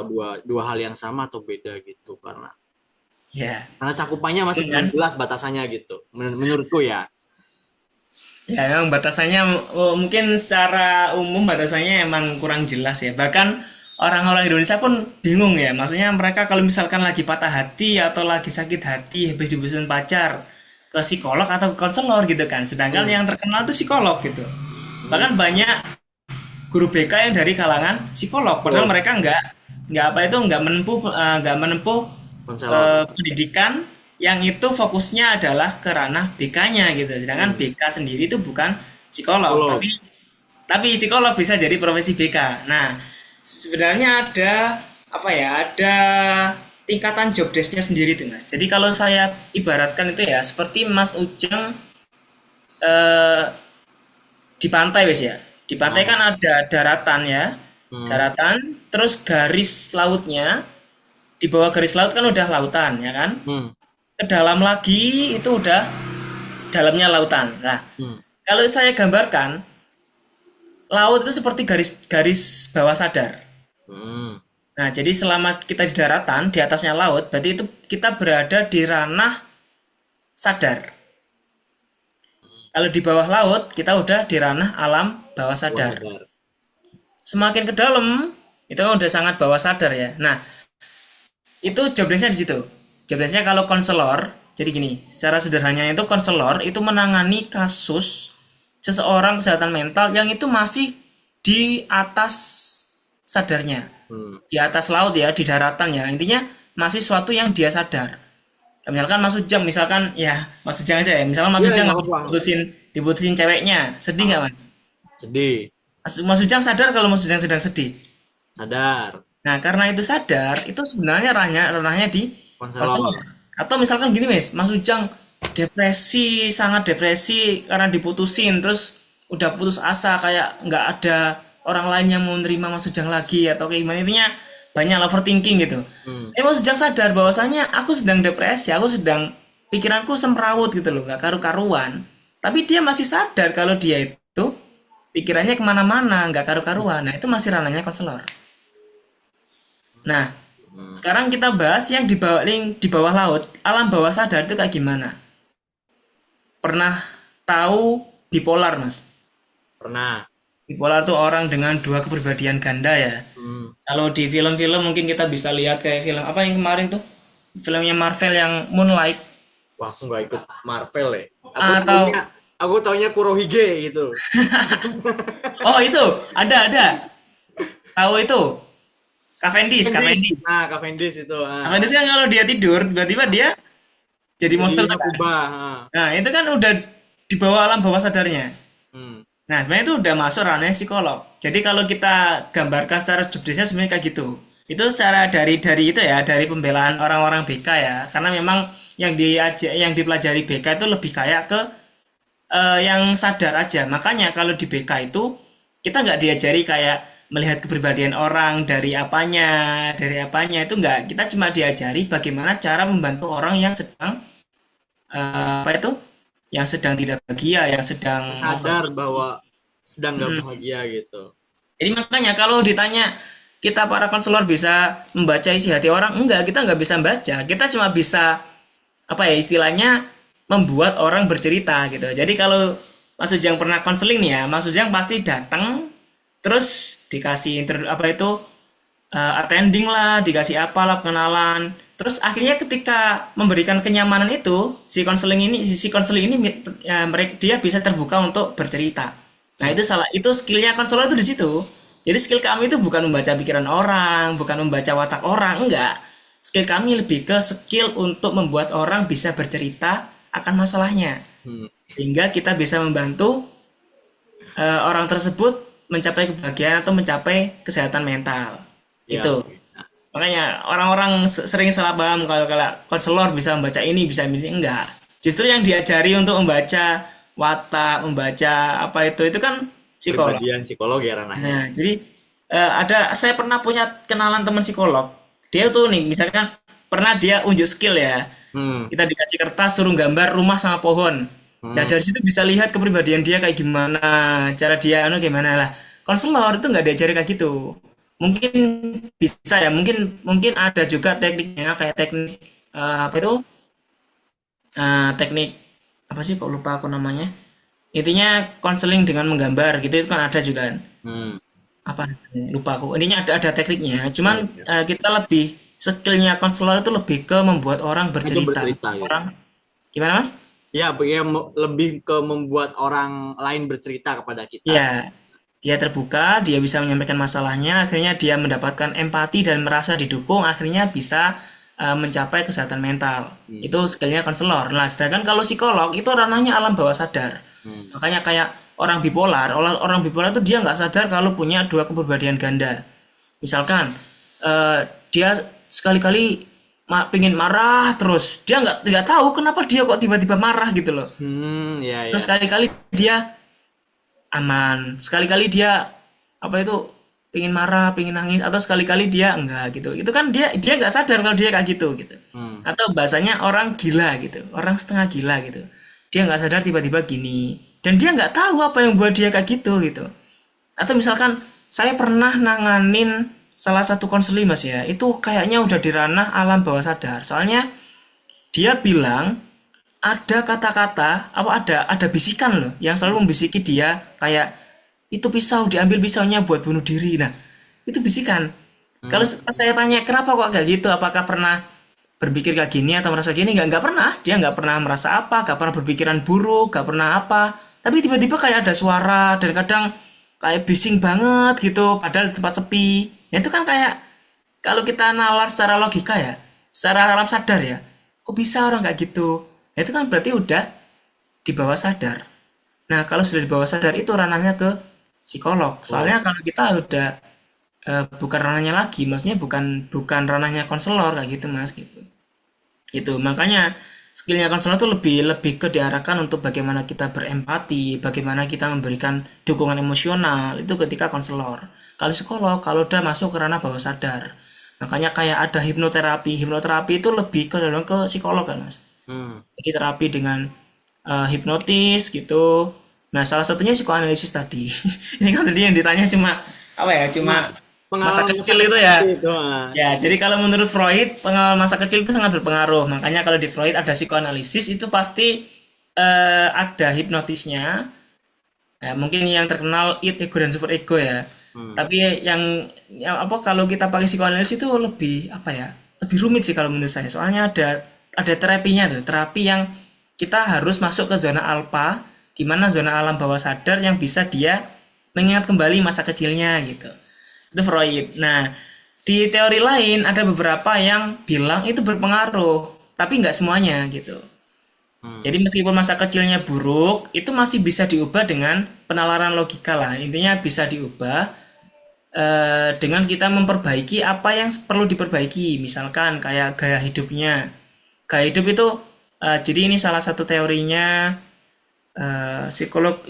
dua dua hal yang sama atau beda gitu Ya, karena cakupannya masih betul belum kan? jelas batasannya gitu menurutku ya. Ya, memang batasannya mungkin secara umum batasannya emang kurang jelas ya. Bahkan orang-orang Indonesia pun bingung ya. Maksudnya mereka kalau misalkan lagi patah hati atau lagi sakit hati habis diputusin pacar ke psikolog atau ke konselor gitu kan. Sedangkan Hmm. yang terkenal itu psikolog gitu. Hmm. Bahkan banyak guru BK yang dari kalangan psikolog. Padahal Betul. mereka nggak apa itu nggak menempuh Konselor. pendidikan yang itu fokusnya adalah ke ranah BK-nya gitu. Sedangkan Hmm. BK sendiri itu bukan psikolog, Psikolog. tapi psikolog bisa jadi profesi BK. Nah, sebenarnya ada apa ya? Ada tingkatan job desk-nya sendiri tuh, Mas. Jadi kalau saya ibaratkan itu ya seperti Mas Ujang eh, di pantai wes ya. Di pantai kan Nah. ada daratan ya. Hmm. Daratan, terus garis lautnya, di bawah garis laut kan udah lautan ya kan? Hmm. Ke dalam lagi itu udah dalamnya lautan. Nah, Hmm. kalau saya gambarkan, laut itu seperti garis-garis bawah sadar. Hmm. Nah, jadi selama kita di daratan, di atasnya laut, berarti itu kita berada di ranah sadar. Kalau di bawah laut, kita udah di ranah alam bawah Bawah sadar. sadar. Semakin ke dalam, itu kan udah sangat bawah sadar ya. Nah, itu job desk-nya di situ. Job desk-nya kalau konselor, jadi gini, secara sederhananya itu konselor itu menangani kasus seseorang kesehatan mental yang itu masih di atas sadarnya. Hmm. Di atas laut ya, di daratan ya. Intinya masih suatu yang dia sadar. Ya, misalkan Mas Ujang, misalkan ya Mas Ujang aja ya. Misalkan Mas Iya, Ujang nggak habis apa-apa. diputusin ceweknya, sedih nggak Mas? Sedih. Mas Ujang sadar kalau Mas Ujang sedang sedih. Sadar. Nah, karena itu sadar, itu sebenarnya ranahnya di konselor. Konselor. Atau misalkan gini, Mas Ujang depresi, sangat depresi karena diputusin, terus udah putus asa kayak nggak ada orang lain yang mau nerima Mas Ujang lagi atau kayak gimana intinya banyak overthinking gitu. Hmm. Mas Ujang sadar bahwasanya aku sedang depresi, aku sedang pikiranku semrawut gitu loh, nggak karu-karuan. Tapi dia masih sadar kalau dia itu pikirannya kemana-mana, nggak karu-karuan. Nah, itu masih ranahnya konselor. Nah, Hmm. sekarang kita bahas yang di bawah laut, alam bawah sadar itu kayak gimana? Pernah tahu bipolar, Mas? Pernah. Bipolar tuh orang dengan dua kepribadian ganda ya. Hmm. Kalau di film-film mungkin kita bisa lihat kayak film apa yang kemarin tuh? Filmnya Marvel yang Moonlight Wah, aku nggak ikut Marvel ya. Aku taunya, atau aku taunya Kurohige gitu. oh itu ada tahu itu Cavendish Cavendish. Cavendish Nah, Cavendish itu. Ah. Cavendish kan kalau dia tidur tiba-tiba dia jadi Jadi monster tuh kan. narkoba. Ah. Nah itu kan udah di bawah alam bawah sadarnya. Hmm. Nah, sebenarnya itu udah masuk ranah psikolog. Jadi kalau kita gambarkan secara job desk-nya sebenarnya kayak gitu. Itu secara dari itu ya, dari pembelaan orang-orang BK ya. Karena memang yang dipelajari BK itu lebih kayak ke yang sadar aja. Makanya kalau di BK itu kita nggak diajari kayak melihat kepribadian orang dari apanya itu nggak. Kita cuma diajari bagaimana cara membantu orang yang sedang apa itu yang sedang tidak bahagia, yang sedang apa. Sadar bahwa sedang nggak Hmm. bahagia gitu. Jadi makanya kalau ditanya kita para konselor bisa membaca isi hati orang, enggak, kita nggak bisa membaca. Kita cuma bisa apa ya istilahnya membuat orang bercerita gitu. Jadi kalau Mas Ujang pernah konseling nih ya, Mas Ujang pasti datang terus dikasih apa itu attending lah, dikasih apalah pengenalan. Terus akhirnya ketika memberikan kenyamanan itu, si konseling ini ya, mereka dia bisa terbuka untuk bercerita. Nah, Hmm. itu salah itu skillnya konselor itu di situ. Jadi skill kami itu bukan membaca pikiran orang, bukan membaca watak orang, enggak. Skill kami lebih ke skill untuk membuat orang bisa bercerita akan masalahnya. Hmm. Sehingga kita bisa membantu orang tersebut mencapai kebahagiaan atau mencapai kesehatan mental. Ya, Itu. oke. Nah, Makanya orang-orang sering salah paham kalau kalau konselor bisa membaca ini, bisa ini enggak. Justru yang diajari untuk membaca watak, membaca apa itu kan psikolog. kepribadian psikolog ya ranahnya. Nah, jadi saya pernah punya kenalan teman psikolog. Dia tuh nih, misalkan pernah dia unjuk skill ya. Hmm. Kita dikasih kertas suruh gambar rumah sama pohon. Nah, Hmm. dari situ bisa lihat kepribadian dia kayak gimana, cara dia gimana lah. Konselor itu nggak diajari kayak gitu. Mungkin bisa ya, mungkin mungkin ada juga tekniknya kayak teknik apa itu? Teknik apa sih kok lupa aku namanya. Intinya konseling dengan menggambar gitu itu kan ada juga kan. Hmm. Apa namanya? Lupa aku. Intinya ada tekniknya. Cuman Ya, ya. kita lebih skillnya konselor itu lebih ke membuat orang Itu bercerita. bercerita gitu. Orang gimana Mas? Ya, ya lebih ke membuat orang lain bercerita kepada kita. Ya, dia terbuka, dia bisa menyampaikan masalahnya, akhirnya dia mendapatkan empati dan merasa didukung, akhirnya bisa mencapai kesehatan mental. Hmm. Itu skillnya konselor. Nah, sedangkan kalau psikolog itu ranahnya alam bawah sadar. Hmm. Makanya kayak orang bipolar itu dia nggak sadar kalau punya dua kepribadian ganda. Misalkan dia sekali-kali pingin marah terus, dia nggak tahu kenapa dia kok tiba-tiba marah gitu loh. Hmm, ya, Terus ya. sekali-kali dia aman, sekali-kali dia apa itu pingin marah, pingin nangis, atau sekali-kali dia enggak gitu. Itu kan dia nggak sadar kalau dia kayak gitu. Hmm. Atau bahasanya orang gila gitu, orang setengah gila gitu. Dia nggak sadar tiba-tiba gini, dan dia nggak tahu apa yang buat dia kayak gitu. Atau misalkan saya pernah nanganin salah satu konseling mas ya, itu kayaknya udah di ranah alam bawah sadar. Soalnya dia bilang ada kata-kata apa ada bisikan loh yang selalu membisiki dia kayak itu pisau diambil pisaunya buat bunuh diri. Nah, itu bisikan. Kalau Hmm. pas saya tanya kenapa kok kayak gitu, apakah pernah berpikir kayak gini atau merasa gini, nggak pernah. Dia nggak pernah merasa apa, nggak pernah berpikiran buruk, nggak pernah apa. Tapi tiba-tiba kayak ada suara dan kadang kayak bising banget gitu, padahal di tempat sepi. Nah, itu kan kayak kalau kita nalar secara logika ya, secara alam sadar ya, kok bisa orang kayak gitu? Nah, itu kan berarti udah di bawah sadar. Nah, kalau sudah di bawah sadar itu ranahnya ke psikolog. Oh. Soalnya kalau kita udah bukan ranahnya lagi, maksudnya bukan bukan ranahnya konselor kayak gitu mas gitu. Itu makanya skillnya konselor itu lebih lebih ke diarahkan untuk bagaimana kita berempati, bagaimana kita memberikan dukungan emosional itu ketika konselor. Kalau psikolog, kalau udah masuk ke ranah bawah sadar, makanya kayak ada hipnoterapi. Hipnoterapi itu lebih ke ke psikolog kan mas. Hmm. Jadi terapi dengan hipnotis gitu. Nah salah satunya psikoanalisis tadi. Ini kan tadi yang ditanya cuma apa ya, Cuma cuma masa pengalaman masa kecil itu kecil ya. itu. Ah. Ya, jadi kalau menurut Freud, pengalaman masa kecil itu sangat berpengaruh. Makanya kalau di Freud ada psikoanalisis itu pasti ada hipnotisnya. Ya, mungkin yang terkenal id, ego dan super ego ya. Hmm. Tapi yang apa kalau kita pakai psikoanalisis itu lebih apa ya? Lebih rumit sih kalau menurut saya. Soalnya ada terapinya tuh, terapi yang kita harus masuk ke zona alfa, di mana zona alam bawah sadar yang bisa dia mengingat kembali masa kecilnya gitu. Itu Freud. Nah, di teori lain ada beberapa yang bilang itu berpengaruh, tapi nggak semuanya gitu. Hmm. Jadi meskipun masa kecilnya buruk, itu masih bisa diubah dengan penalaran logika lah. Intinya bisa diubah dengan kita memperbaiki apa yang perlu diperbaiki. Misalkan kayak gaya hidupnya. Gaya hidup itu, jadi ini salah satu teorinya psikolog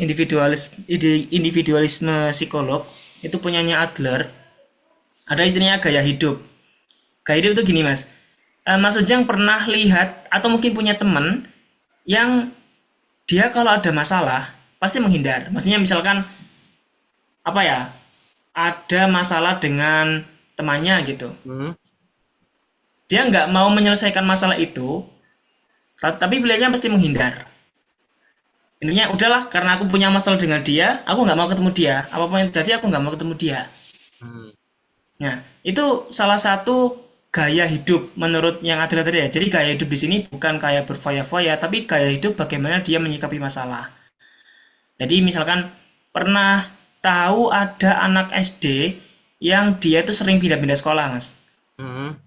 individualisme psikolog itu punyanya Adler. Ada istilahnya gaya hidup. Gaya hidup itu gini mas Ujang pernah lihat atau mungkin punya teman yang dia kalau ada masalah pasti menghindar. Maksudnya misalkan apa ya, ada masalah dengan temannya gitu, Hmm. dia nggak mau menyelesaikan masalah itu, tapi pilihannya pasti menghindar. Intinya udahlah, karena aku punya masalah dengan dia, aku nggak mau ketemu dia, apapun yang terjadi aku nggak mau ketemu dia. Hmm. Nah, itu salah satu gaya hidup menurut yang ada tadi ya. Jadi gaya hidup di sini bukan kayak berfoya-foya, tapi gaya hidup bagaimana dia menyikapi masalah. Jadi misalkan pernah tahu ada anak SD yang dia tuh sering pindah-pindah sekolah, Mas. Hmm.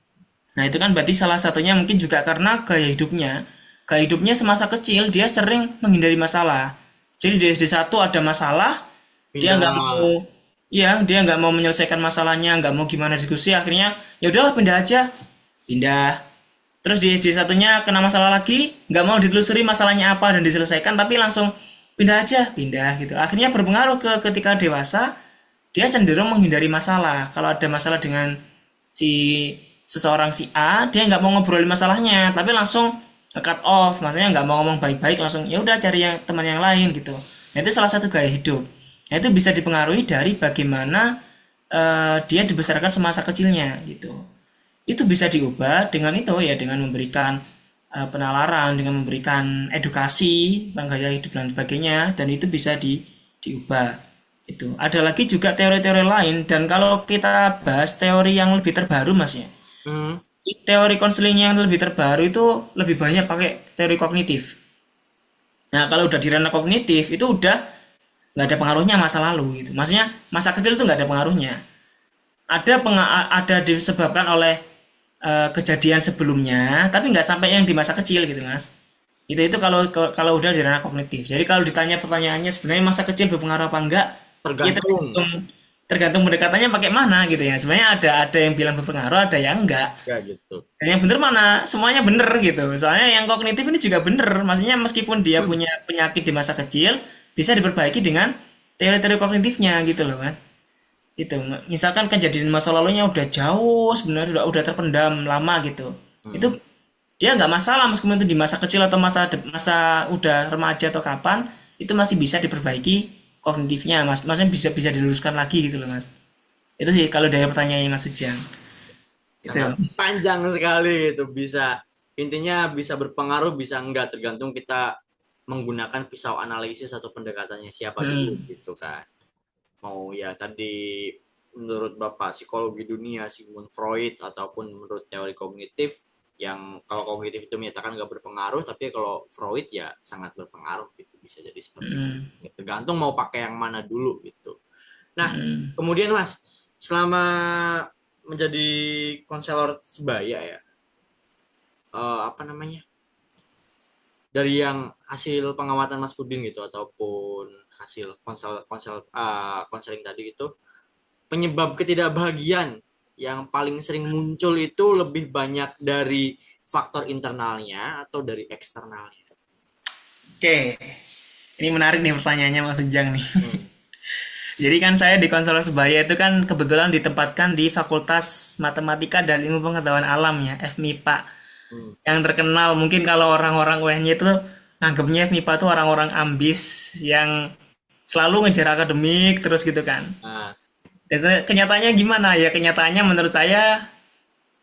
Nah, itu kan berarti salah satunya mungkin juga karena gaya hidupnya. Gaya hidupnya semasa kecil dia sering menghindari masalah. Jadi di SD 1 ada masalah, dia nggak Pindah. mau, ya dia nggak mau menyelesaikan masalahnya, nggak mau gimana diskusi, akhirnya ya udahlah pindah aja, pindah. Terus di SD 1-nya kena masalah lagi, nggak mau ditelusuri masalahnya apa dan diselesaikan, tapi langsung pindah aja, pindah gitu. Akhirnya berpengaruh ke ketika dewasa, dia cenderung menghindari masalah. Kalau ada masalah dengan si seseorang si A, dia nggak mau ngobrolin masalahnya, tapi langsung cut off, maksudnya nggak mau ngomong baik-baik, langsung ya udah cari yang teman yang lain gitu. Nah, itu salah satu gaya hidup. Nah, itu bisa dipengaruhi dari bagaimana dia dibesarkan semasa kecilnya gitu. Itu bisa diubah dengan itu ya, dengan memberikan penalaran, dengan memberikan edukasi tentang gaya hidup dan sebagainya, dan itu bisa diubah. Itu ada lagi juga teori-teori lain, dan kalau kita bahas teori yang lebih terbaru Mas ya, Hmm. teori konseling yang lebih terbaru itu lebih banyak pakai teori kognitif. Nah, kalau udah di ranah kognitif itu udah nggak ada pengaruhnya masa lalu gitu. Maksudnya masa kecil itu nggak ada pengaruhnya. Ada disebabkan oleh kejadian sebelumnya, tapi nggak sampai yang di masa kecil gitu, Mas. Itu kalau kalau udah di ranah kognitif. Jadi kalau ditanya pertanyaannya sebenarnya masa kecil berpengaruh apa enggak? Ya Tergantung. tergantung tergantung pendekatannya pakai mana gitu ya. Sebenarnya ada yang bilang berpengaruh, ada yang enggak. Ya gitu. Dan yang bener mana? Semuanya bener gitu. Soalnya yang kognitif ini juga bener. Maksudnya meskipun dia punya penyakit di masa kecil, bisa diperbaiki dengan teori-teori kognitifnya gitu loh kan. Itu misalkan kejadian masa lalunya udah jauh sebenarnya, udah terpendam lama gitu. Itu Hmm. dia nggak masalah meskipun itu di masa kecil atau masa udah remaja atau kapan, itu masih bisa diperbaiki kognitifnya, Mas. Maksudnya bisa bisa diluruskan lagi gitu loh, Mas. Itu sih kalau dari pertanyaannya Mas Ujang. Itu. Sangat panjang sekali itu, bisa intinya bisa berpengaruh bisa enggak tergantung kita menggunakan pisau analisis atau pendekatannya siapa dulu Hmm. gitu kan. Mau ya tadi menurut Bapak psikologi dunia Sigmund Freud ataupun menurut teori kognitif, yang kalau kognitif itu menyatakan nggak berpengaruh, tapi kalau Freud ya sangat berpengaruh gitu, bisa jadi seperti itu. Hmm. Ya, tergantung mau pakai yang mana dulu gitu. Nah, Hmm. kemudian Mas, selama menjadi konselor sebaya ya, apa namanya, dari yang hasil pengamatan Mas Puding gitu ataupun hasil konsel konsel konseling tadi itu, penyebab ketidakbahagiaan yang paling sering muncul itu lebih banyak dari faktor internalnya atau dari eksternalnya? Oke. Ini menarik nih pertanyaannya Mas Ujang nih. Hmm. Jadi kan saya di Konselor Sebaya itu kan kebetulan ditempatkan di Fakultas Matematika dan Ilmu Pengetahuan Alam ya, FMIPA. Hmm. Yang terkenal mungkin kalau orang-orang UN-nya itu nganggapnya FMIPA itu orang-orang ambis yang selalu ngejar akademik terus gitu kan. Nah, Dan kenyataannya gimana ya? Kenyataannya menurut saya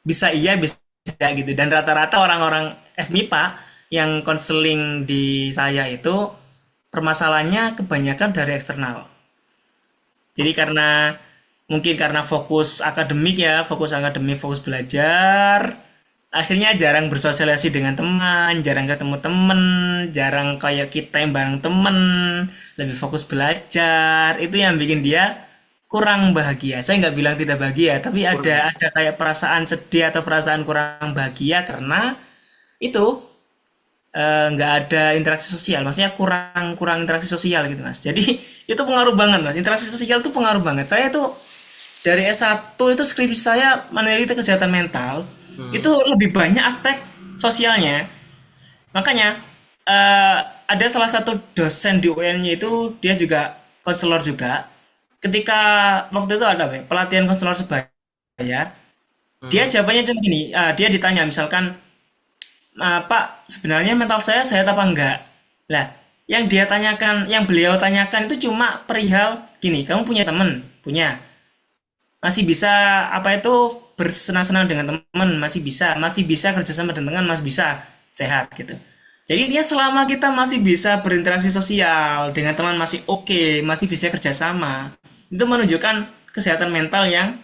bisa iya bisa tidak gitu. Dan rata-rata orang-orang FMIPA yang konseling di saya itu permasalahannya kebanyakan dari eksternal. Jadi karena mungkin karena fokus akademik ya, fokus akademik, fokus belajar, akhirnya jarang bersosialisasi dengan teman, jarang ketemu temen, jarang kayak kita yang bareng temen, lebih fokus belajar. Itu yang bikin dia kurang bahagia. Saya nggak bilang tidak bahagia, tapi kurang. ada kayak perasaan sedih atau perasaan kurang bahagia karena itu nggak ada interaksi sosial, maksudnya kurang kurang interaksi sosial gitu Mas. Jadi itu pengaruh banget Mas, interaksi sosial itu pengaruh banget. Saya tuh dari S1 itu skripsi saya meneliti kesehatan mental, Hmm. itu lebih banyak aspek sosialnya. Makanya ada salah satu dosen di UN itu dia juga konselor juga. Ketika waktu itu ada apa ya, pelatihan konselor sebaya, dia Hmm. jawabannya cuma gini, dia ditanya misalkan, Pak, sebenarnya mental saya sehat apa enggak? Lah, yang beliau tanyakan itu cuma perihal gini, kamu punya teman, punya, masih bisa apa itu bersenang-senang dengan teman, masih bisa kerjasama dengan teman, masih bisa sehat gitu. Jadi dia selama kita masih bisa berinteraksi sosial dengan teman masih oke, masih bisa kerjasama, itu menunjukkan kesehatan mental yang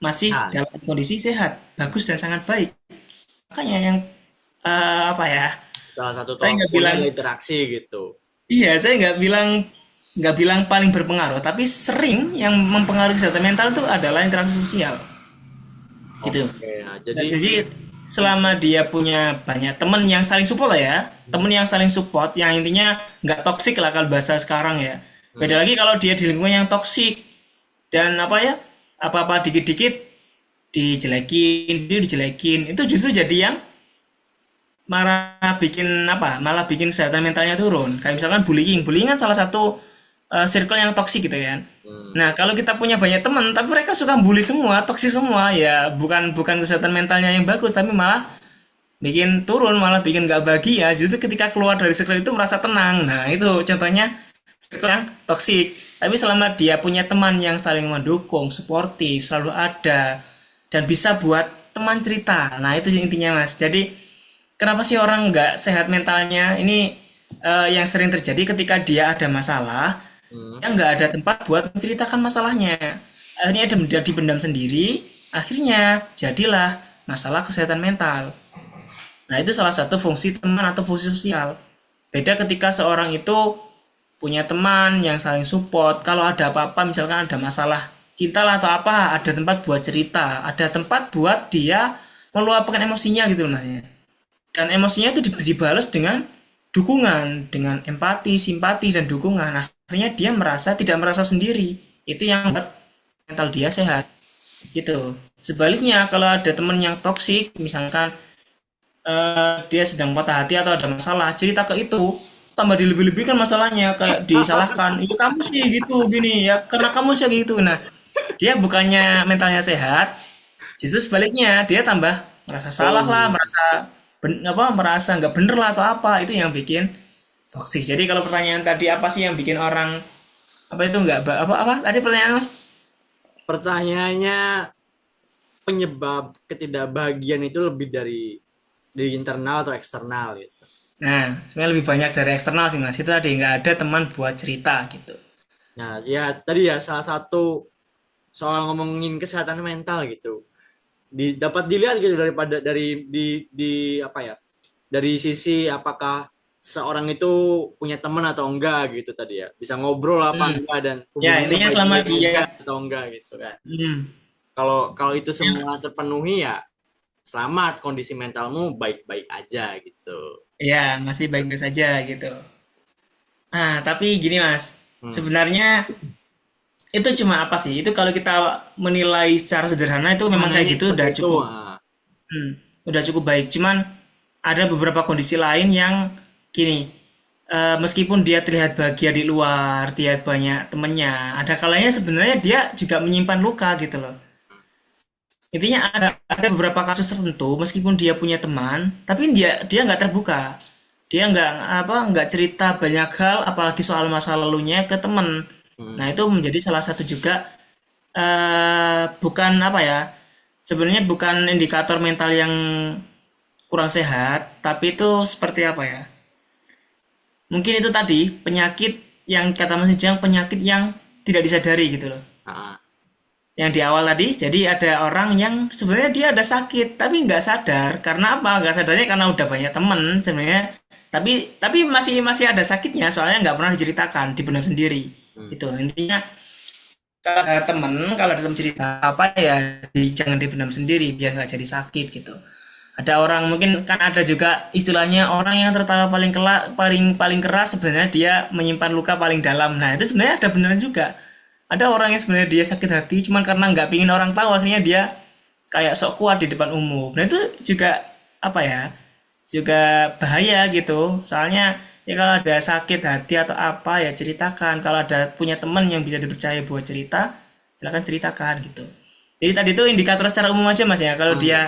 masih Nah, dalam kondisi sehat, bagus dan sangat baik. Makanya yang apa ya? salah satu Saya tolak nggak ukurnya bilang adalah interaksi gitu. iya, saya nggak bilang paling berpengaruh, tapi sering yang mempengaruhi kesehatan mental itu adalah interaksi sosial, gitu. Oke, nah, Nah, jadi jadi selama dia punya banyak teman yang saling support lah ya, teman yang saling support, yang intinya nggak toksik lah kalau bahasa sekarang ya. hmm, Beda lagi kalau dia di lingkungan yang toksik dan apa ya, apa-apa dikit-dikit dijelekin, itu justru jadi yang malah bikin kesehatan mentalnya turun. Kayak misalkan bullying kan salah satu circle yang toksik gitu kan. hmm, Nah, kalau kita punya banyak teman tapi mereka suka bully semua, toksik semua, ya bukan bukan kesehatan mentalnya yang bagus, tapi malah bikin turun, malah bikin gak bahagia. Justru ketika keluar dari circle itu merasa tenang. Nah, itu contohnya circle yang toksik. Tapi selama dia punya teman yang saling mendukung, suportif, selalu ada, dan bisa buat teman cerita. Nah, itu intinya Mas. Jadi kenapa sih orang nggak sehat mentalnya? Ini yang sering terjadi ketika dia ada masalah, hmm. dia nggak ada tempat buat menceritakan masalahnya. Akhirnya dia dipendam sendiri, akhirnya jadilah masalah kesehatan mental. Nah, itu salah satu fungsi teman atau fungsi sosial. Beda ketika seorang itu punya teman yang saling support. Kalau ada apa-apa, misalkan ada masalah cinta lah atau apa, ada tempat buat cerita, ada tempat buat dia meluapkan emosinya gitu loh, Mas. Dan emosinya itu dibalas dengan dukungan, dengan empati, simpati, dan dukungan. Akhirnya dia tidak merasa sendiri. Itu yang membuat mental dia sehat. Gitu. Sebaliknya, kalau ada teman yang toksik, misalkan dia sedang patah hati atau ada masalah, cerita ke itu, tambah dilebih-lebihkan masalahnya, kayak disalahkan. Itu kamu sih gitu, gini ya, karena kamu sih gitu. Nah, dia bukannya mentalnya sehat, justru sebaliknya dia tambah merasa salah lah, Oh, merasa nggak bener lah atau apa, itu yang bikin toksik. Jadi kalau pertanyaan tadi apa sih yang bikin orang apa itu nggak apa apa tadi pertanyaan Mas? pertanyaannya penyebab ketidakbahagiaan itu lebih dari internal atau eksternal gitu. Nah, sebenarnya lebih banyak dari eksternal sih Mas. Itu tadi nggak ada teman buat cerita gitu. Nah, ya tadi ya salah satu soal ngomongin kesehatan mental gitu. Dapat dilihat gitu daripada di apa ya? Dari sisi apakah seseorang itu punya teman atau enggak gitu tadi ya. Bisa ngobrol apa Hmm. enggak dan Ya hubungannya intinya selama baik-baik aja dia atau enggak gitu kan. hmm, Kalau kalau itu ya, semua terpenuhi ya selamat kondisi mentalmu baik-baik aja gitu. ya masih baik-baik saja gitu. Nah, tapi gini Mas, Hmm. sebenarnya itu cuma apa sih? Itu kalau kita menilai secara sederhana itu memang kayak Maknanya gitu seperti udah itu. cukup. Ah. Hmm, udah cukup baik. Cuman ada beberapa kondisi lain yang gini, meskipun dia terlihat bahagia di luar, dia banyak temennya, ada kalanya sebenarnya dia juga menyimpan luka gitu loh. Intinya ada beberapa kasus tertentu, meskipun dia punya teman, tapi dia nggak terbuka. Dia nggak cerita banyak hal, apalagi soal masa lalunya ke teman. Hmm. Nah itu menjadi salah satu juga bukan apa ya, sebenarnya bukan indikator mental yang kurang sehat, tapi itu seperti apa ya? Mungkin itu tadi penyakit yang kata Mas Ijang, penyakit yang tidak disadari gitu loh. Ah. Yang di awal tadi, jadi ada orang yang sebenarnya dia ada sakit tapi nggak sadar. Karena apa? Nggak sadarnya karena udah banyak temen sebenarnya. Tapi masih masih ada sakitnya, soalnya nggak pernah diceritakan, dipendam sendiri. Hmm. Itu intinya, kalau ada temen cerita apa ya jangan dipendam sendiri biar nggak jadi sakit gitu. Ada orang mungkin kan ada juga istilahnya orang yang tertawa paling paling keras sebenarnya dia menyimpan luka paling dalam. Nah itu sebenarnya ada beneran juga. Ada orang yang sebenarnya dia sakit hati cuman karena nggak pingin orang tahu, akhirnya dia kayak sok kuat di depan umum. Nah itu juga apa ya, juga bahaya gitu. Soalnya ya kalau ada sakit hati atau apa ya ceritakan. Kalau ada punya teman yang bisa dipercaya buat cerita, silakan ceritakan gitu. Jadi tadi itu indikator secara umum aja Mas ya. Kalau Ah, ya. dia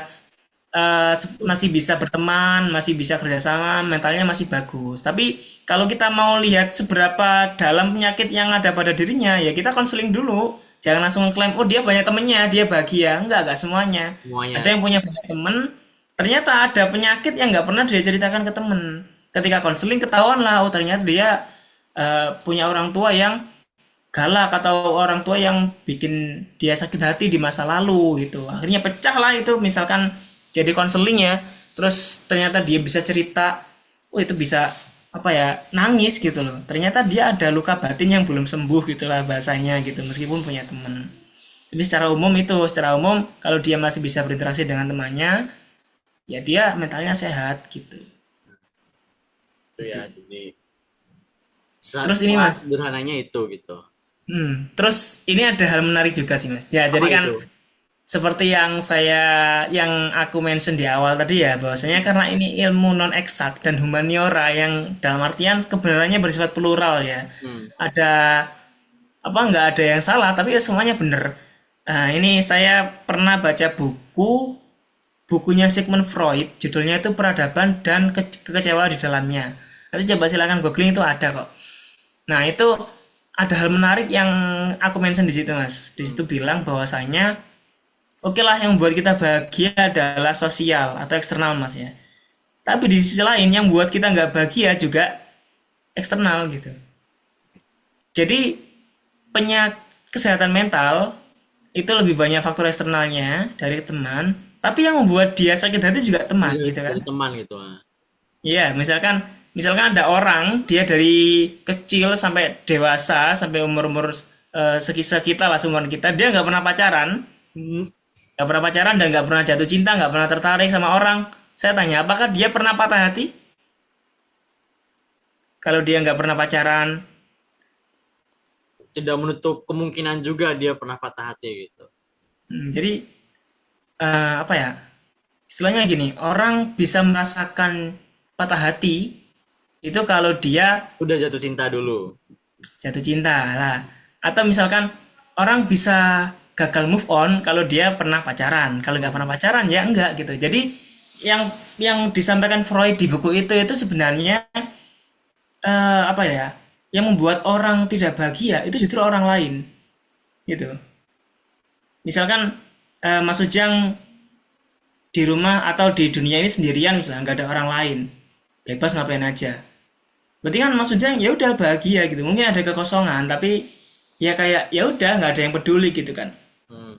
masih bisa berteman, masih bisa kerjasama, mentalnya masih bagus. Tapi kalau kita mau lihat seberapa dalam penyakit yang ada pada dirinya, ya kita konseling dulu. Jangan langsung ngeklaim, oh dia banyak temennya, dia bahagia. Enggak semuanya. Ada Semuanya. yang punya banyak temen, ternyata ada penyakit yang nggak pernah dia ceritakan ke temen. Ketika konseling ketahuan lah, oh ternyata dia punya orang tua yang galak atau orang tua yang bikin dia sakit hati di masa lalu gitu. Akhirnya pecah lah itu misalkan jadi konseling ya. Terus ternyata dia bisa cerita, oh itu bisa apa ya nangis gitu loh. Ternyata dia ada luka batin yang belum sembuh gitulah bahasanya gitu meskipun punya teman. Tapi secara umum kalau dia masih bisa berinteraksi dengan temannya, ya dia mentalnya sehat gitu. Itu ya, Itu. jadi Terus ini secara Mas, sederhananya itu gitu. terus ini ada hal menarik juga sih Mas. Ya, Apa jadi kan itu? seperti yang aku mention di awal tadi ya, bahwasanya karena ini ilmu non eksak dan humaniora yang dalam artian kebenarannya bersifat plural ya. Hmm. Ada apa nggak ada yang salah, tapi ya semuanya benar. Nah, ini saya pernah baca bukunya Sigmund Freud, judulnya itu Peradaban dan Kekecewaan di Dalamnya. Nanti coba silakan googling itu ada kok. Nah, itu ada hal menarik yang aku mention di situ, Mas. Di situ bilang bahwasanya oke lah yang membuat kita bahagia adalah sosial atau eksternal mas ya. Tapi di sisi lain yang buat kita nggak bahagia juga eksternal gitu. Jadi kesehatan mental itu lebih banyak faktor eksternalnya dari teman. Tapi yang membuat dia sakit hati juga teman gitu kan. Dari teman gitu. Ah. Iya, misalkan ada orang dia dari kecil sampai dewasa sampai umur-umur sekitar lah seumuran kita dia nggak pernah pacaran, Hmm. dan nggak pernah jatuh cinta, nggak pernah tertarik sama orang. Saya tanya, apakah dia pernah patah hati? Kalau dia nggak pernah pacaran, Tidak menutup kemungkinan juga dia pernah patah hati gitu. jadi apa ya? Istilahnya gini, orang bisa merasakan patah hati itu kalau dia Udah jatuh cinta dulu. jatuh cinta lah. Atau misalkan orang bisa gagal move on kalau dia pernah pacaran. Kalau nggak pernah pacaran ya enggak gitu. Jadi yang disampaikan Freud di buku itu sebenarnya apa ya? Yang membuat orang tidak bahagia itu justru orang lain gitu. Misalkan Mas Ujang di rumah atau di dunia ini sendirian misalnya nggak ada orang lain, bebas ngapain aja. Berarti kan Mas Ujang ya udah bahagia gitu. Mungkin ada kekosongan tapi ya kayak ya udah nggak ada yang peduli gitu kan. Hmm.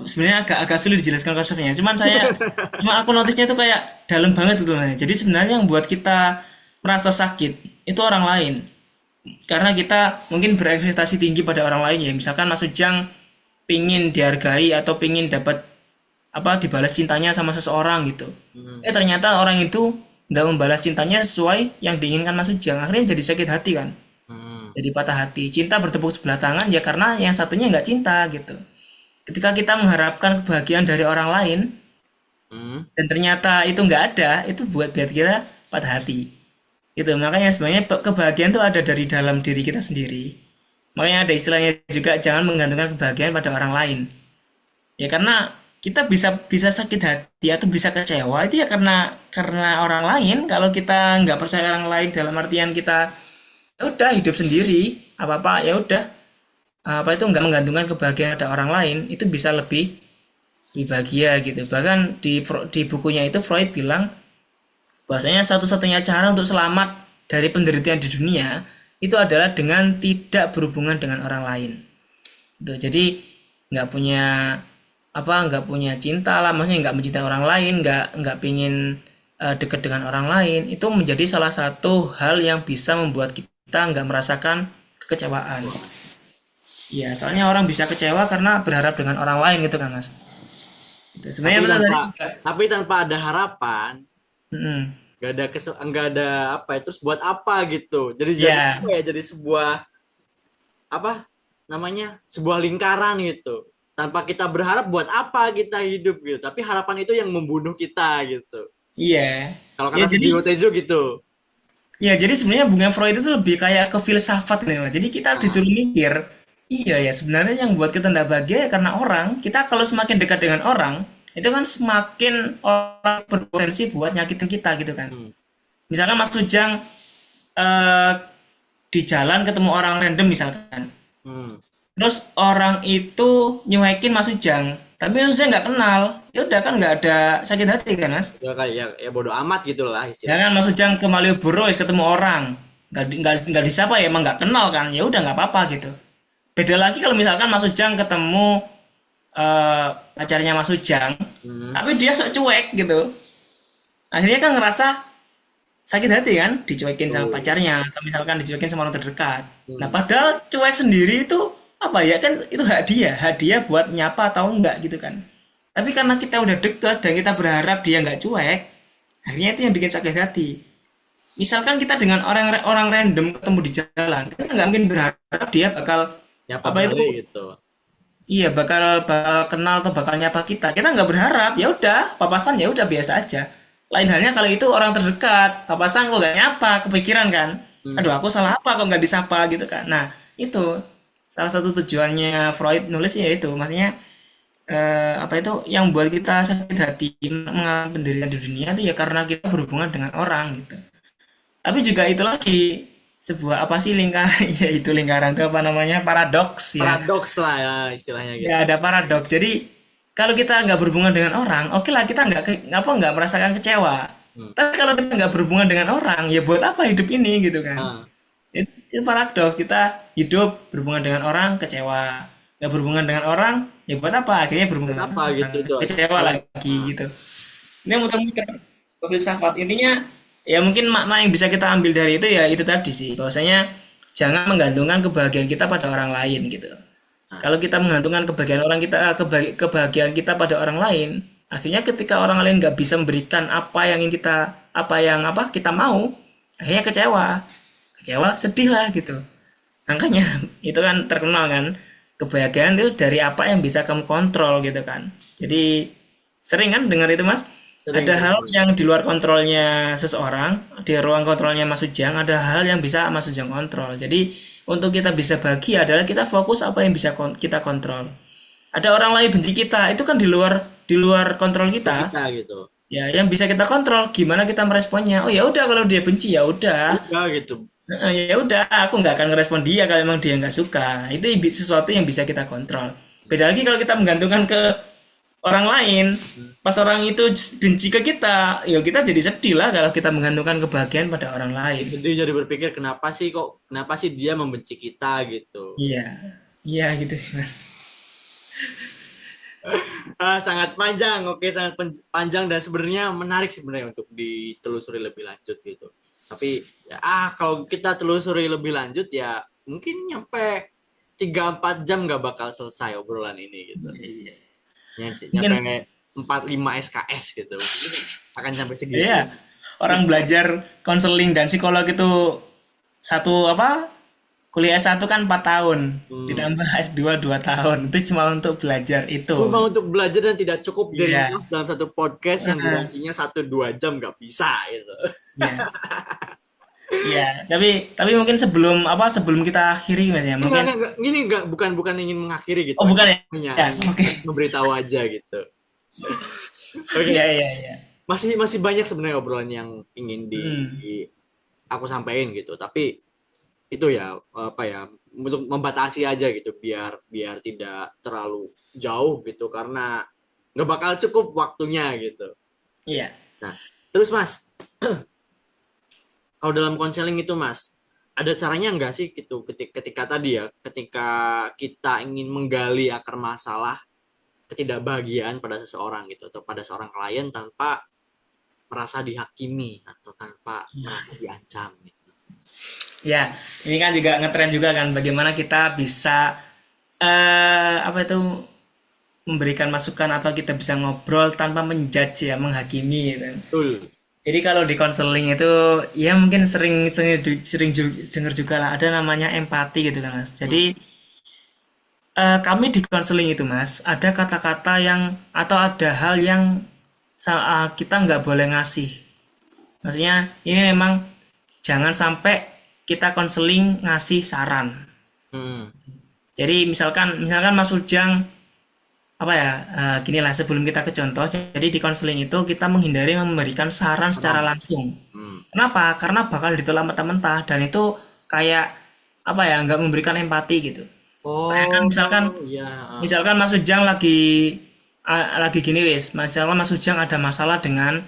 Sebenarnya agak sulit dijelaskan konsepnya. Cuma aku notisnya itu kayak dalam banget gitu lah. Jadi sebenarnya yang buat kita merasa sakit itu orang lain. Karena kita mungkin berekspektasi tinggi pada orang lain ya. Misalkan Mas Ujang pingin dihargai atau pingin dapat apa dibalas cintanya sama seseorang gitu. Hmm. Ternyata orang itu nggak membalas cintanya sesuai yang diinginkan Mas Ujang. Akhirnya jadi sakit hati kan. Hmm. Jadi patah hati. Cinta bertepuk sebelah tangan ya karena yang satunya nggak cinta gitu. Ketika kita mengharapkan kebahagiaan dari orang lain Hmm. dan ternyata itu nggak ada, itu buat kita patah hati. Itu makanya sebenarnya kebahagiaan itu ada dari dalam diri kita sendiri. Makanya ada istilahnya juga jangan menggantungkan kebahagiaan pada orang lain. Ya karena kita bisa bisa sakit hati atau bisa kecewa itu ya karena orang lain. Kalau kita nggak percaya orang lain dalam artian kita ya udah hidup sendiri apa apa ya udah apa itu nggak menggantungkan kebahagiaan pada orang lain itu bisa lebih bahagia gitu. Bahkan di bukunya itu Freud bilang bahwasanya satu-satunya cara untuk selamat dari penderitaan di dunia itu adalah dengan tidak berhubungan dengan orang lain. Gitu. Jadi nggak punya cinta lah, maksudnya nggak mencintai orang lain, nggak pingin dekat dengan orang lain, itu menjadi salah satu hal yang bisa membuat kita nggak merasakan kekecewaan. Ya, soalnya orang bisa kecewa karena berharap dengan orang lain gitu kan, Mas. Itu sebenarnya Tapi betul tanpa tadi juga. tapi tanpa ada harapan, Mm-mm. nggak ada apa ya, terus buat apa gitu. Jadi Ya, apa ya, jadi sebuah apa namanya? Sebuah lingkaran gitu. Tanpa kita berharap buat apa kita hidup gitu. Tapi harapan itu yang membunuh kita gitu. iya. Kalau Ya kata jadi Sujiro Tezo gitu. sebenarnya bunga Freud itu lebih kayak ke filsafat nih, Mas. Jadi kita Nah, disuruh mikir, iya ya sebenarnya yang buat kita tidak bahagia ya karena orang. Kita kalau semakin dekat dengan orang, itu kan semakin orang berpotensi buat nyakitin kita gitu kan. Hmm. Misalkan Mas Ujang eh, di jalan ketemu orang random misalkan, Hmm. terus orang itu nyuekin Mas Ujang, tapi Mas Ujang nggak kenal, ya udah kan nggak ada sakit hati kan Mas. Ya kayak ya bodo amat gitu lah Ya kan istilahnya. Mas Ujang ke Malioboro ketemu orang, nggak disapa ya emang nggak kenal kan, ya udah nggak apa-apa gitu. Beda lagi kalau misalkan Mas Ujang ketemu pacarnya Mas Ujang, Hmm. tapi dia sok cuek gitu. Akhirnya kan ngerasa sakit hati kan, dicuekin sama Tuh. pacarnya, atau misalkan dicuekin sama orang terdekat. Nah, Hmm. padahal cuek sendiri itu apa ya kan itu hak dia buat nyapa atau enggak gitu kan. Tapi karena kita udah deket dan kita berharap dia nggak cuek, akhirnya itu yang bikin sakit hati. Misalkan kita dengan orang orang random ketemu di jalan, kita nggak mungkin berharap dia bakal Nyapa apa itu. balik gitu. Iya, bakal kenal atau bakal nyapa kita. Kita nggak berharap, ya udah, papasan ya udah biasa aja. Lain halnya kalau itu orang terdekat, papasan kok nggak nyapa, kepikiran kan? Hmm. Aduh, aku salah apa kok nggak disapa gitu kan? Nah, itu salah satu tujuannya Freud nulis ya itu, maksudnya apa itu yang buat kita sakit hati mengalami penderitaan di dunia itu ya karena kita berhubungan dengan orang gitu. Tapi juga itu lagi sebuah apa sih lingkaran, ya itu lingkaran itu apa namanya paradoks ya. Paradoks lah ya istilahnya gitu. Ya ada paradoks. Jadi kalau kita nggak berhubungan dengan orang, oke lah kita nggak merasakan kecewa. Hmm. Tapi kalau kita nggak berhubungan dengan orang, ya buat apa hidup ini gitu kan? Ah, Itu paradoks. Kita hidup berhubungan dengan orang, kecewa. Nggak berhubungan dengan orang, ya buat apa? Akhirnya berhubungan dengan kenapa orang, gitu tuh? kecewa lagi Ah, gitu. Ini muter-muter filsafat. Intinya ya mungkin makna yang bisa kita ambil dari itu ya itu tadi sih. Bahwasanya jangan menggantungkan kebahagiaan kita pada orang lain gitu. ah, Kalau kita menggantungkan kebahagiaan orang kita kebahagiaan kita pada orang lain, akhirnya ketika orang lain nggak bisa memberikan apa yang ingin kita apa kita mau, akhirnya kecewa, kecewa, sedih lah gitu. Makanya itu kan terkenal kan kebahagiaan itu dari apa yang bisa kamu kontrol gitu kan. Jadi sering kan dengar itu Mas? sering Ada hal sering. yang di luar kontrolnya seseorang, di ruang kontrolnya Mas Ujang, ada hal yang bisa Mas Ujang kontrol. Jadi untuk kita bisa bahagia adalah kita fokus apa yang bisa kita kontrol. Ada orang lain benci kita, itu kan di luar kontrol Untuk kita. kita gitu. Ya, yang bisa kita kontrol gimana kita meresponnya. Oh ya udah kalau dia benci ya udah. Udah gitu. Ya udah, aku nggak akan ngerespon dia kalau emang dia nggak suka. Itu sesuatu yang bisa kita kontrol. Beda lagi kalau kita menggantungkan ke orang lain, pas orang itu benci ke kita, ya kita jadi sedih lah kalau kita menggantungkan kebahagiaan pada orang lain. Jadi berpikir kenapa sih dia membenci kita gitu. Iya, iya gitu sih mas. Sangat panjang, oke, sangat panjang dan sebenarnya menarik sebenarnya untuk ditelusuri lebih lanjut gitu. Tapi ya kalau kita telusuri lebih lanjut ya mungkin nyampe 3-4 jam nggak bakal selesai obrolan ini gitu. Nyampe Mungkin 4-5 SKS gitu. Mungkin akan sampai segitu. iya, orang belajar konseling dan psikolog itu satu apa? Kuliah S1 kan 4 tahun, Hmm. ditambah S2 2 tahun. Itu cuma untuk belajar itu. Cuma untuk belajar dan tidak cukup Iya. diringkas dalam satu podcast yang Heeh, durasinya 1-2 jam nggak bisa gitu. iya. Iya, tapi mungkin sebelum kita akhiri Mas ya, mungkin Enggak. Gini enggak, bukan ingin mengakhiri gitu oh aja. bukan ya. Hanya Ya, oke. memberitahu aja gitu. Oke, Iya, iya, iya. masih masih banyak sebenarnya obrolan yang ingin Hmm. aku sampaikan gitu. Tapi itu ya apa ya untuk membatasi aja gitu biar biar tidak terlalu jauh gitu karena nggak bakal cukup waktunya gitu. Iya. Nah, terus Mas, kalau dalam konseling itu Mas, ada caranya nggak sih gitu ketika tadi ya, ketika kita ingin menggali akar masalah ketidakbahagiaan pada seseorang gitu atau pada seorang klien tanpa merasa dihakimi atau tanpa merasa diancam gitu. Ya, ini kan juga ngetren juga kan bagaimana kita bisa apa itu memberikan masukan atau kita bisa ngobrol tanpa menjudge ya, menghakimi gitu kan. Betul. Jadi kalau di konseling itu ya mungkin sering sering sering dengar juga lah ada namanya empati gitu kan Mas. Hmm. Jadi kami di konseling itu Mas, ada kata-kata yang atau ada hal yang kita nggak boleh ngasih. Maksudnya ini memang jangan sampai kita konseling ngasih saran. Hmm. Jadi misalkan Mas Ujang apa ya, gini lah sebelum kita ke contoh, jadi di konseling itu kita menghindari memberikan saran secara Saran. langsung. Hmm. Kenapa? Karena bakal ditolak mentah-mentah dan itu kayak apa ya, nggak memberikan empati gitu. Bayangkan misalkan Oh iya. misalkan Mas Ujang lagi gini wis, misalkan Mas Ujang ada masalah dengan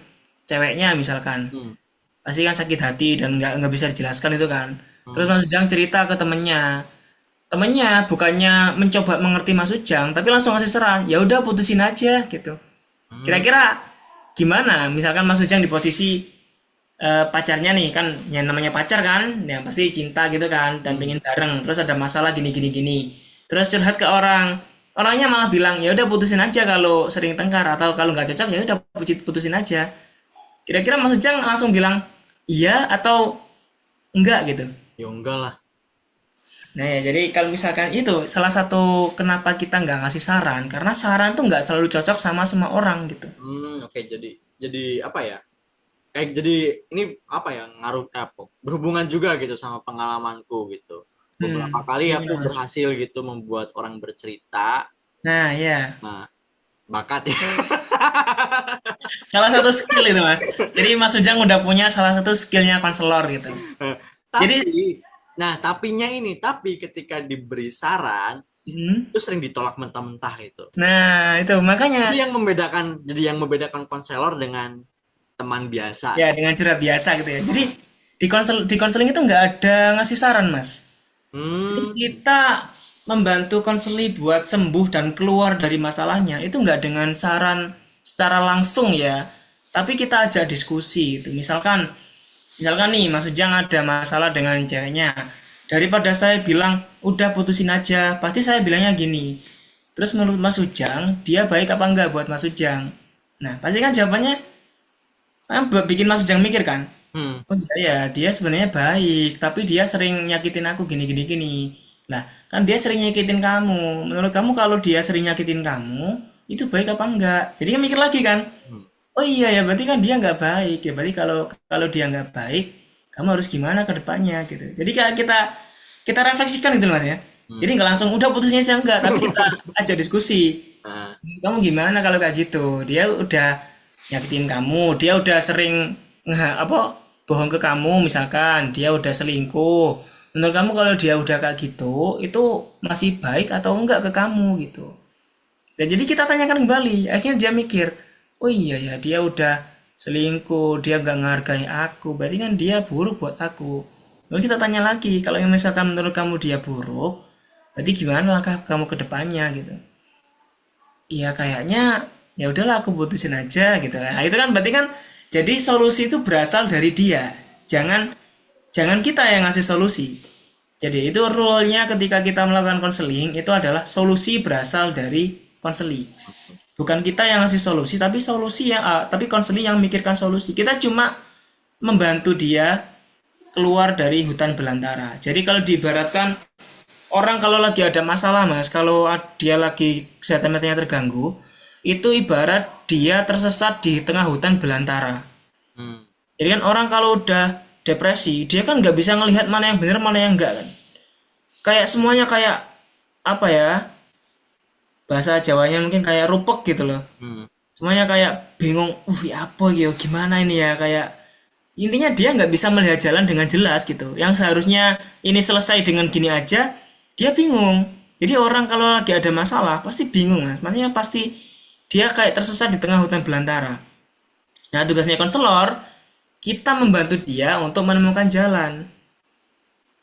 ceweknya misalkan, Hmm. pasti kan sakit hati dan nggak bisa dijelaskan itu kan. Terus Hmm. Mas Ujang cerita ke temennya, temennya bukannya mencoba mengerti Mas Ujang tapi langsung ngasih saran, ya udah putusin aja gitu. Hmm. Kira-kira gimana misalkan Mas Ujang di posisi pacarnya nih kan, yang namanya pacar kan yang pasti cinta gitu kan dan Hmm. pengen bareng, terus ada masalah gini gini gini, terus curhat ke orang, orangnya malah bilang ya udah putusin aja kalau sering tengkar, atau kalau nggak cocok ya udah putusin aja. Kira-kira Mas Ujang langsung bilang iya atau enggak gitu. Ya enggak lah. Nah ya, jadi kalau misalkan itu salah satu kenapa kita nggak ngasih saran, karena saran tuh nggak selalu cocok sama semua orang gitu. Oke, jadi apa ya? Kayak jadi ini apa ya, ngaruh apa? Berhubungan juga gitu sama pengalamanku gitu. Beberapa kali aku Gimana mas? berhasil gitu membuat orang bercerita. Nah ya, Nah, bakat ya. salah satu skill itu mas. Jadi Mas Ujang udah punya salah satu skillnya konselor gitu. Jadi, Tapi, nah tapinya ini, tapi ketika diberi saran hmm, itu sering ditolak mentah-mentah itu. nah itu makanya Jadi yang membedakan konselor dengan teman biasa. ya dengan curhat biasa gitu ya. Jadi di konseling itu nggak ada ngasih saran mas. Jadi Hmm, kita membantu konseli buat sembuh dan keluar dari masalahnya itu nggak dengan saran secara langsung ya, tapi kita ajak diskusi itu. Misalkan nih Mas Ujang ada masalah dengan ceweknya, daripada saya bilang udah putusin aja, pasti saya bilangnya gini. Terus menurut Mas Ujang dia baik apa enggak buat Mas Ujang? Nah pasti kan jawabannya kan buat bikin Mas Ujang mikir kan. hmm. Oh iya ya, dia sebenarnya baik, tapi dia sering nyakitin aku gini gini gini. Lah, kan dia sering nyakitin kamu. Menurut kamu kalau dia sering nyakitin kamu, itu baik apa enggak? Jadi kan mikir lagi kan. Hmm. Oh iya ya, berarti kan dia nggak baik. Ya berarti kalau kalau dia nggak baik, kamu harus gimana ke depannya gitu. Jadi kayak kita refleksikan gitu Mas ya. Hmm. Jadi nggak langsung udah putusnya aja enggak, tapi kita ajak diskusi. Nah, Kamu gimana kalau kayak gitu? Dia udah nyakitin kamu, dia udah sering apa bohong ke kamu misalkan, dia udah selingkuh. Menurut kamu kalau dia udah kayak gitu, itu masih baik atau enggak ke kamu gitu. Dan jadi kita tanyakan kembali, akhirnya dia mikir, oh iya ya dia udah selingkuh, dia nggak menghargai aku, berarti kan dia buruk buat aku. Lalu kita tanya lagi, kalau yang misalkan menurut kamu dia buruk, berarti gimana langkah kamu ke depannya gitu. Iya kayaknya ya udahlah aku putusin aja gitu. Nah, itu kan berarti kan jadi solusi itu berasal dari dia. Jangan jangan kita yang ngasih solusi. Jadi itu rule-nya ketika kita melakukan konseling itu adalah solusi berasal dari konseli. Bukan kita yang ngasih solusi, tapi solusi yang tapi konseli yang mikirkan solusi. Kita cuma membantu dia keluar dari hutan belantara. Jadi kalau diibaratkan orang kalau lagi ada masalah mas, kalau dia lagi kesehatan mentalnya terganggu, itu ibarat dia tersesat di tengah hutan belantara. hmm. Jadi kan orang kalau udah depresi, dia kan nggak bisa ngelihat mana yang benar mana yang enggak kan. Kayak semuanya kayak apa ya, bahasa Jawanya mungkin kayak rupek gitu loh. Hmm. Semuanya kayak bingung, ya apa gitu, gimana ini ya, kayak intinya dia nggak bisa melihat jalan dengan jelas gitu. Yang seharusnya ini selesai dengan gini aja, dia bingung. Jadi orang kalau lagi ada masalah pasti bingung mas. Maksudnya pasti dia kayak tersesat di tengah hutan belantara. Nah tugasnya konselor, kita membantu dia untuk menemukan jalan.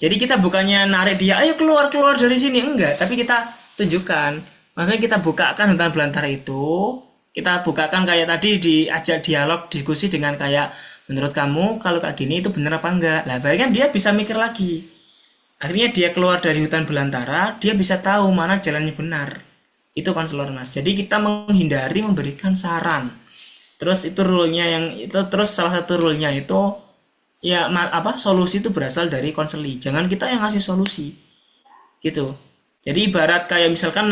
Jadi kita bukannya narik dia, ayo keluar keluar dari sini, enggak. Tapi kita tunjukkan, maksudnya kita bukakan hutan belantara itu, kita bukakan kayak tadi diajak dialog diskusi dengan kayak menurut kamu kalau kayak gini itu bener apa enggak. Lah, berarti kan dia bisa mikir lagi. Akhirnya dia keluar dari hutan belantara, dia bisa tahu mana jalannya benar. Itu konselor mas. Jadi kita menghindari memberikan saran. Terus itu rule-nya yang itu terus salah satu rule-nya itu ya apa solusi itu berasal dari konseli. Jangan kita yang ngasih solusi. Gitu. Jadi ibarat kayak misalkan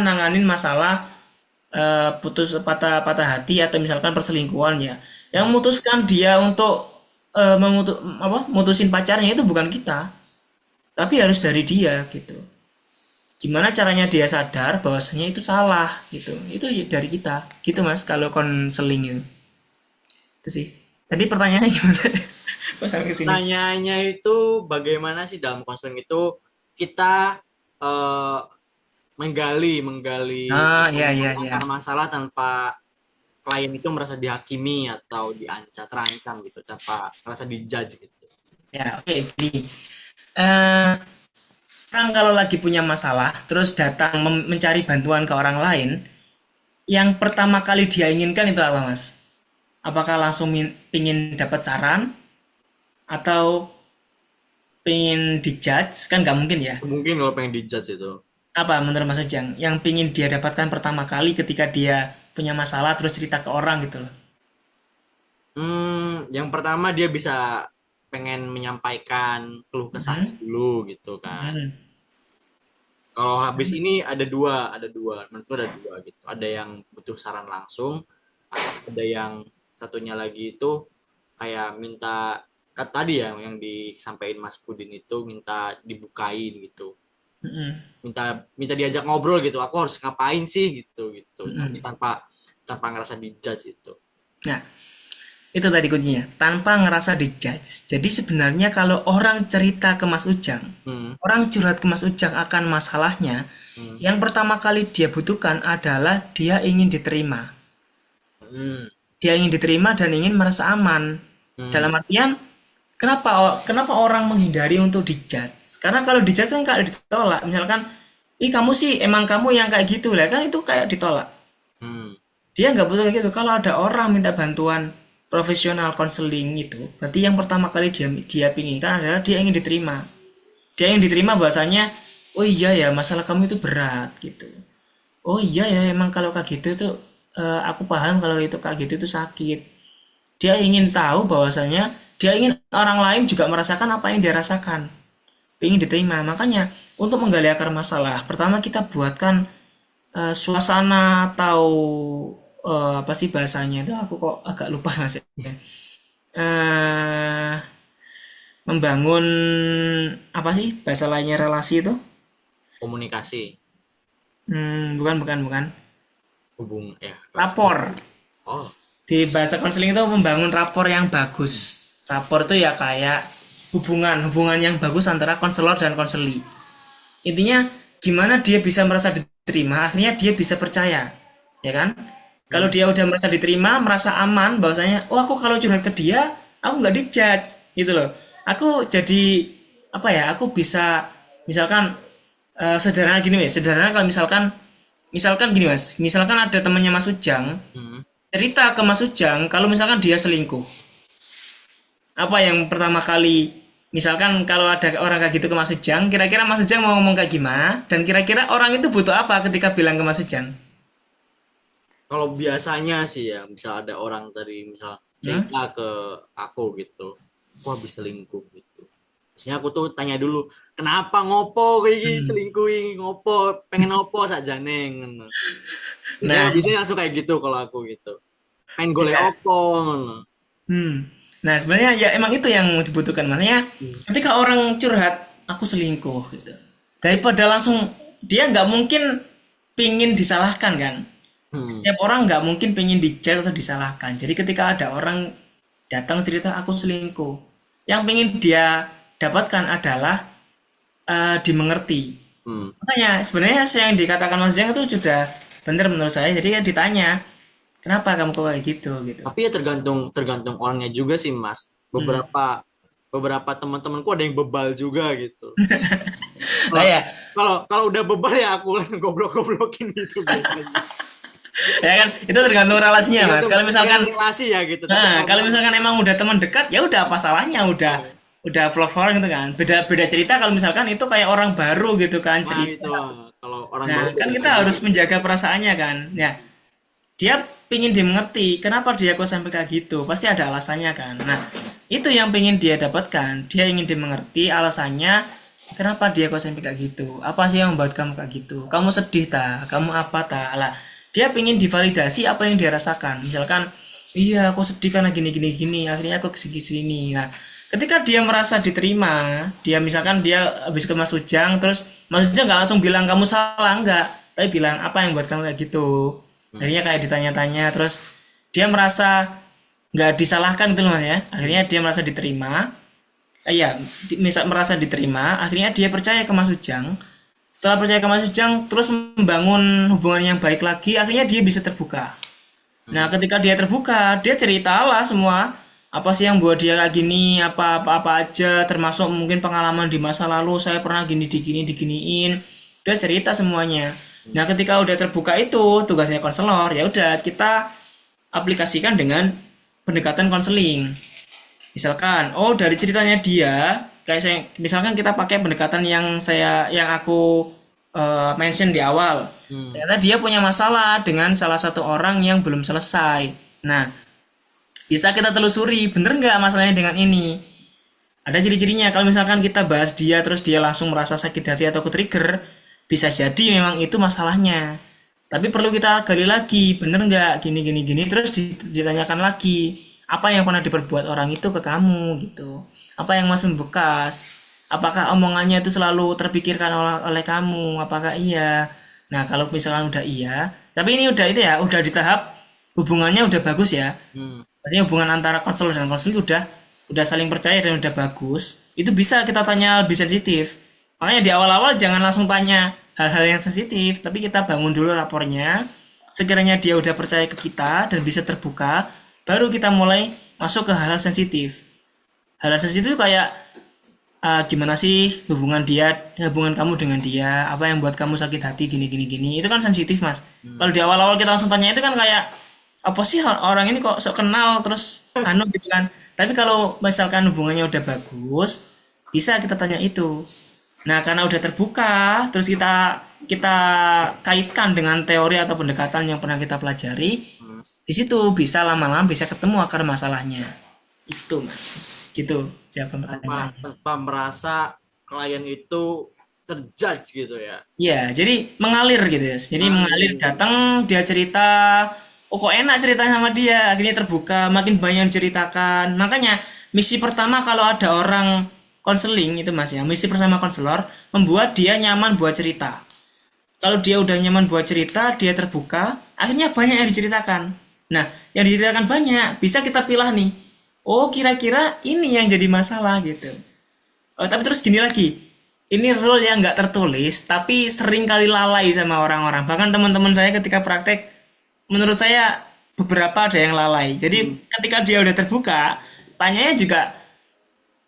nanganin masalah putus patah hati atau misalkan perselingkuhan ya. Yang memutuskan dia untuk mutusin pacarnya itu bukan kita, tapi harus dari dia gitu. Gimana caranya dia sadar bahwasanya itu salah gitu. Itu dari kita. Gitu Mas kalau konseling itu. Itu sih. Tadi pertanyaannya gimana? Kok sampai ke sini? Pertanyaannya itu bagaimana sih dalam konseling itu kita eh, menggali menggali Ah, atau ya ya memecahkan ya. masalah tanpa klien itu merasa dihakimi atau terancam gitu, tanpa merasa dijudge gitu. Ya, oke. Gini. Eh, orang kalau lagi punya masalah, terus datang mencari bantuan ke orang lain, yang pertama kali dia inginkan itu apa, Mas? Apakah langsung pingin dapat saran atau pingin dijudge? Kan nggak mungkin ya. Mungkin kalau pengen dijudge itu. Apa menurut Mas Ujang? Yang pingin dia dapatkan pertama kali ketika dia punya masalah terus cerita ke orang gitu loh. Yang pertama dia bisa pengen menyampaikan keluh kesahnya Mhm. dulu gitu kan. Mhm. Kalau habis ini ada dua, menurutku ada dua gitu. Ada yang butuh saran langsung, atau ada yang satunya lagi itu kayak minta, kan tadi ya yang disampaikan Mas Pudin itu minta dibukain gitu. Mhm. Minta minta diajak ngobrol gitu. Aku harus ngapain sih gitu gitu. Tapi Mhm. tanpa tanpa ngerasa dijudge itu. Nah, itu tadi kuncinya, tanpa ngerasa dijudge. Jadi sebenarnya kalau orang cerita ke Mas Ujang, Hmm, orang curhat ke Mas Ujang akan masalahnya, hmm, yang pertama kali dia butuhkan adalah dia ingin diterima. hmm, Dia ingin diterima dan ingin merasa aman. hmm, Dalam artian, kenapa kenapa orang menghindari untuk dijudge? Karena kalau dijudge kan kayak ditolak. Misalkan, ih kamu sih emang kamu yang kayak gitu lah, kan itu kayak ditolak. hmm, Dia nggak butuh kayak gitu. Kalau ada orang minta bantuan profesional konseling itu, berarti yang pertama kali dia pinginkan adalah dia ingin diterima. Dia ingin diterima bahasanya, oh iya ya masalah kamu itu berat gitu. Oh iya ya emang kalau kayak gitu itu aku paham kalau itu kayak gitu itu sakit. Dia ingin tahu bahwasanya dia ingin orang lain juga merasakan apa yang dia rasakan. Ingin diterima. Makanya untuk menggali akar masalah, pertama kita buatkan suasana atau apa sih bahasanya itu aku kok agak lupa mas. Eh, membangun apa sih bahasa lainnya relasi itu? komunikasi, Bukan bukan bukan. relasi. Rapor. Oh, Di bahasa konseling itu membangun rapor yang bagus. Rapor itu ya kayak hubungan yang bagus antara konselor dan konseli. Intinya gimana dia bisa merasa diterima, akhirnya dia bisa percaya, ya kan? Kalau hmm, dia udah merasa diterima, merasa aman, bahwasanya, oh aku kalau curhat ke dia, aku nggak dijudge, gitu loh. Aku jadi apa ya? Aku bisa misalkan sederhana gini mas, sederhana kalau misalkan gini mas, misalkan ada temannya Mas Ujang hmm. cerita ke Mas Ujang kalau misalkan dia selingkuh, apa yang pertama kali misalkan kalau ada orang kayak gitu ke Mas Ujang, kira-kira Mas Ujang mau ngomong kayak gimana dan kira-kira orang itu butuh apa ketika bilang ke Mas Ujang? Kalau biasanya sih ya, misal ada orang tadi misal Hah? cerita ke aku gitu, aku habis selingkuh gitu. Biasanya aku tuh tanya dulu, kenapa ngopo kayak gini selingkuhi, ngopo, pengen ngopo saja neng. Biasanya Nah, biasanya langsung kayak gitu kalau aku gitu. Pengen golek ya. opo ngono. Nah sebenarnya ya emang itu yang dibutuhkan, maksudnya Hmm. ketika orang curhat aku selingkuh gitu, daripada langsung dia nggak mungkin pingin disalahkan kan. Hmm. Setiap orang nggak mungkin pengen dijat atau disalahkan. Jadi ketika ada orang datang cerita aku selingkuh, yang pengen dia dapatkan adalah dimengerti. Hmm. Makanya sebenarnya yang dikatakan Mas Jang itu sudah benar menurut saya. Jadi ya ditanya, kenapa kamu kok kayak gitu gitu. Tapi ya tergantung tergantung orangnya juga sih Mas. Hmm. Beberapa beberapa teman-temanku ada yang bebal juga gitu. Lah Kalau ya, kalau kalau udah bebal ya aku langsung goblok-goblokin gitu biasanya. ya kan itu tergantung relasinya Mas. Tergantung Kalau tergantung misalkan relasi ya gitu. Tapi Nah, kalau kalau misalnya misalkan emang udah teman dekat, ya udah apa salahnya udah vlog-vlog gitu kan. Beda beda cerita kalau misalkan itu kayak orang baru gitu kan nah cerita. itu kalau orang baru Nah, kan beda kita lagi. harus menjaga perasaannya kan. Ya, dia pingin dimengerti. Kenapa dia kok sampai kayak gitu? Pasti ada alasannya kan. Nah, itu yang pingin dia dapatkan. Dia ingin dimengerti alasannya. Kenapa dia kok sampai kayak gitu? Apa sih yang membuat kamu kayak gitu? Kamu sedih tak? Kamu apa tak? Lah, dia pingin divalidasi apa yang dia rasakan. Misalkan, iya aku sedih karena gini gini gini. Akhirnya aku kesini sini. Nah, ketika dia merasa diterima, dia misalkan dia habis ke Mas Ujang, terus Maksudnya nggak langsung bilang kamu salah, enggak, tapi bilang apa yang buat kamu kayak gitu. Akhirnya kayak ditanya-tanya, terus dia merasa nggak disalahkan gitu loh Mas ya. Akhirnya dia merasa diterima. Iya, misal merasa diterima, akhirnya dia percaya ke Mas Ujang. Setelah percaya ke Mas Ujang, terus membangun hubungan yang baik lagi, akhirnya dia bisa terbuka. Nah, ketika dia terbuka, dia ceritalah semua apa sih yang buat dia kayak gini, apa aja, termasuk mungkin pengalaman di masa lalu, saya pernah gini diginiin. Dia cerita semuanya. Nah, ketika udah terbuka itu, tugasnya konselor, ya udah kita aplikasikan dengan pendekatan konseling. Misalkan, oh dari ceritanya dia, kayak saya, misalkan kita pakai pendekatan yang aku mention di awal. Ternyata dia punya masalah dengan salah satu orang yang belum selesai. Nah, bisa kita telusuri, bener nggak masalahnya dengan ini? Ada ciri-cirinya. Kalau misalkan kita bahas dia terus dia langsung merasa sakit hati atau ke-trigger, bisa jadi memang itu masalahnya. Tapi perlu kita gali lagi, bener nggak gini gini gini, terus ditanyakan lagi apa yang pernah diperbuat orang itu ke kamu gitu, apa yang masih membekas, apakah omongannya itu selalu terpikirkan oleh kamu, apakah iya. Nah kalau misalkan udah iya, tapi ini udah itu ya, udah di tahap hubungannya udah bagus ya, Hmm. maksudnya hubungan antara konselor dan konseling udah saling percaya dan udah bagus, itu bisa kita tanya lebih sensitif. Makanya di awal-awal jangan langsung tanya hal-hal yang sensitif, tapi kita bangun dulu rapornya. Sekiranya dia udah percaya ke kita dan bisa terbuka, baru kita mulai masuk ke hal-hal sensitif. Hal-hal sensitif kayak gimana sih hubungan kamu dengan dia, apa yang buat kamu sakit hati gini gini gini. Itu kan sensitif, Mas. Kalau di awal-awal kita langsung tanya itu kan kayak apa sih orang ini kok sok kenal terus anu gitu kan. Tapi kalau misalkan hubungannya udah bagus, bisa kita tanya itu. Nah, karena udah terbuka, terus kita kita kaitkan dengan teori atau pendekatan yang pernah kita pelajari, di situ bisa lama-lama bisa ketemu akar masalahnya. Itu, Mas. Gitu jawaban tanpa pertanyaannya. tanpa merasa klien itu terjudge gitu ya. Iya, jadi mengalir gitu ya. Jadi mengalir Ngalir. datang dia cerita, oh kok enak ceritanya sama dia, akhirnya terbuka, makin banyak yang diceritakan. Makanya misi pertama kalau ada orang konseling itu Mas ya, misi pertama konselor membuat dia nyaman buat cerita. Kalau dia udah nyaman buat cerita, dia terbuka, akhirnya banyak yang diceritakan. Nah, yang diceritakan banyak, bisa kita pilih nih. Oh, kira-kira ini yang jadi masalah gitu. Oh, tapi terus gini lagi, ini rule yang nggak tertulis, tapi sering kali lalai sama orang-orang. Bahkan teman-teman saya ketika praktek, menurut saya beberapa ada yang lalai. Jadi ketika dia udah terbuka, tanyanya juga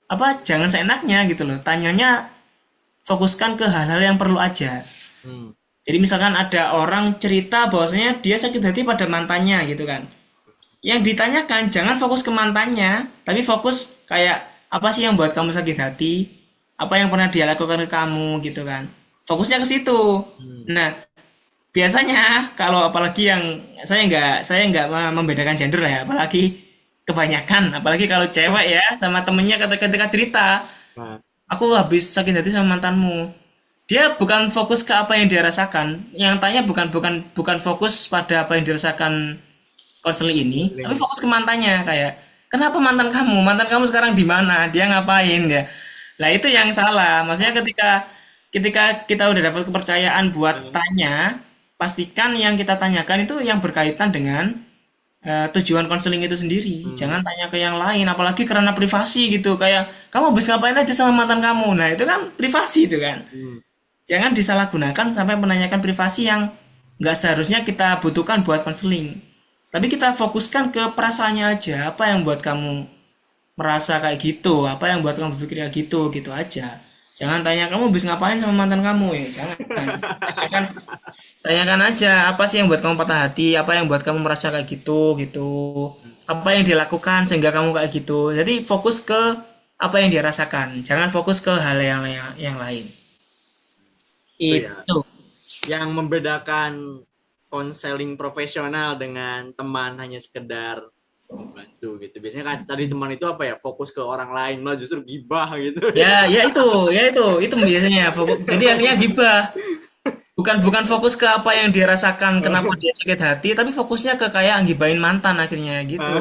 apa? Jangan seenaknya gitu loh. Tanyanya fokuskan ke hal-hal yang perlu aja. Hmm. Jadi misalkan ada orang cerita bahwasanya dia sakit hati pada mantannya gitu kan. Yang ditanyakan jangan fokus ke mantannya, tapi fokus kayak apa sih yang buat kamu sakit hati? Apa yang pernah dia lakukan ke kamu gitu kan. Fokusnya ke situ. Nah, biasanya kalau apalagi yang saya nggak membedakan gender lah ya, apalagi kebanyakan, apalagi kalau cewek ya sama temennya ketika cerita, Nah, aku habis sakit hati sama mantanmu. Dia bukan fokus ke apa yang dia rasakan. Yang tanya bukan bukan bukan fokus pada apa yang dirasakan konseling ini, tapi fokus ke mantannya kayak kenapa mantan kamu? Mantan kamu sekarang di mana? Dia ngapain ya? Lah itu yang salah. Maksudnya ketika ketika kita udah dapat kepercayaan buat tanya, pastikan yang kita tanyakan itu yang berkaitan dengan tujuan konseling itu sendiri. Jangan tanya ke yang lain, apalagi karena privasi gitu. Kayak kamu habis ngapain aja sama mantan kamu. Nah, itu kan privasi itu kan. Jangan disalahgunakan sampai menanyakan privasi yang nggak seharusnya kita butuhkan buat konseling. Tapi kita fokuskan ke perasaannya aja, apa yang buat kamu merasa kayak gitu, apa yang buat kamu berpikir kayak gitu, gitu aja. Jangan tanya kamu habis ngapain sama mantan kamu ya, jangan. Tanyakan, tanyakan aja apa sih yang buat kamu patah hati, apa yang buat kamu merasa kayak gitu, gitu. Apa yang dilakukan sehingga kamu kayak gitu. Jadi fokus ke apa yang dia rasakan, jangan fokus ke hal yang lain. itu ya. Itu. Yang membedakan konseling profesional dengan teman hanya sekedar membantu gitu. Biasanya kan tadi teman itu apa ya, fokus ke orang lain, malah justru gibah gitu. Ya itu biasanya fokus. Jadi akhirnya gibah. Bukan bukan fokus ke apa yang dia rasakan, kenapa dia sakit hati, tapi fokusnya ke kayak gibahin mantan akhirnya gitu.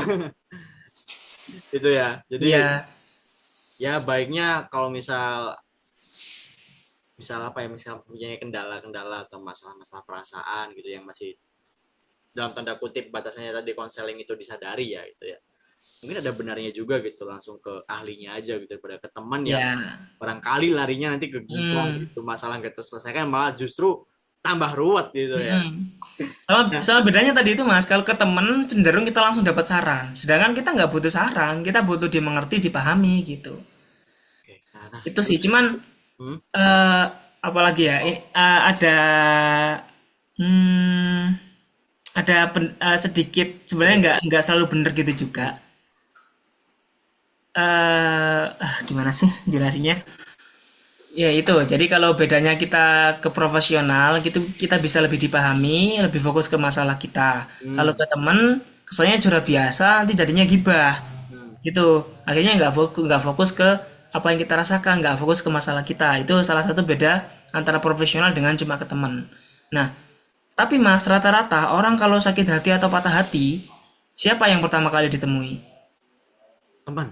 Itu ya. Jadi Iya, ya baiknya kalau misal misal apa ya, misal punya kendala-kendala atau masalah-masalah perasaan gitu yang masih dalam tanda kutip batasannya tadi konseling itu disadari ya gitu ya, mungkin ada benarnya juga gitu langsung ke ahlinya aja gitu daripada ke teman yang Ya. barangkali larinya nanti ke gibah Hmm. gitu, masalah nggak terselesaikan malah justru tambah ruwet gitu ya. Mm-mm. Sama, Nah, sama bedanya tadi itu Mas, kalau ke temen cenderung kita langsung dapat saran. Sedangkan kita nggak butuh saran, kita butuh dimengerti, dipahami gitu. oke. Nah, Itu sih, terus cuman hmm, eh apalagi ya, ada hmm, ada sedikit sebenarnya nggak selalu benar gitu juga. Gimana sih jelasinnya? Ya itu, jadi kalau bedanya kita ke profesional gitu kita bisa lebih dipahami, lebih fokus ke masalah kita. Kalau hmm, ke temen, kesannya curah biasa, nanti jadinya gibah. hmm. Gitu. Akhirnya nggak fokus ke apa yang kita rasakan, nggak fokus ke masalah kita. Itu salah satu beda antara profesional dengan cuma ke temen. Nah, tapi Mas, rata-rata orang kalau sakit hati atau patah hati, siapa yang pertama kali ditemui? Teman.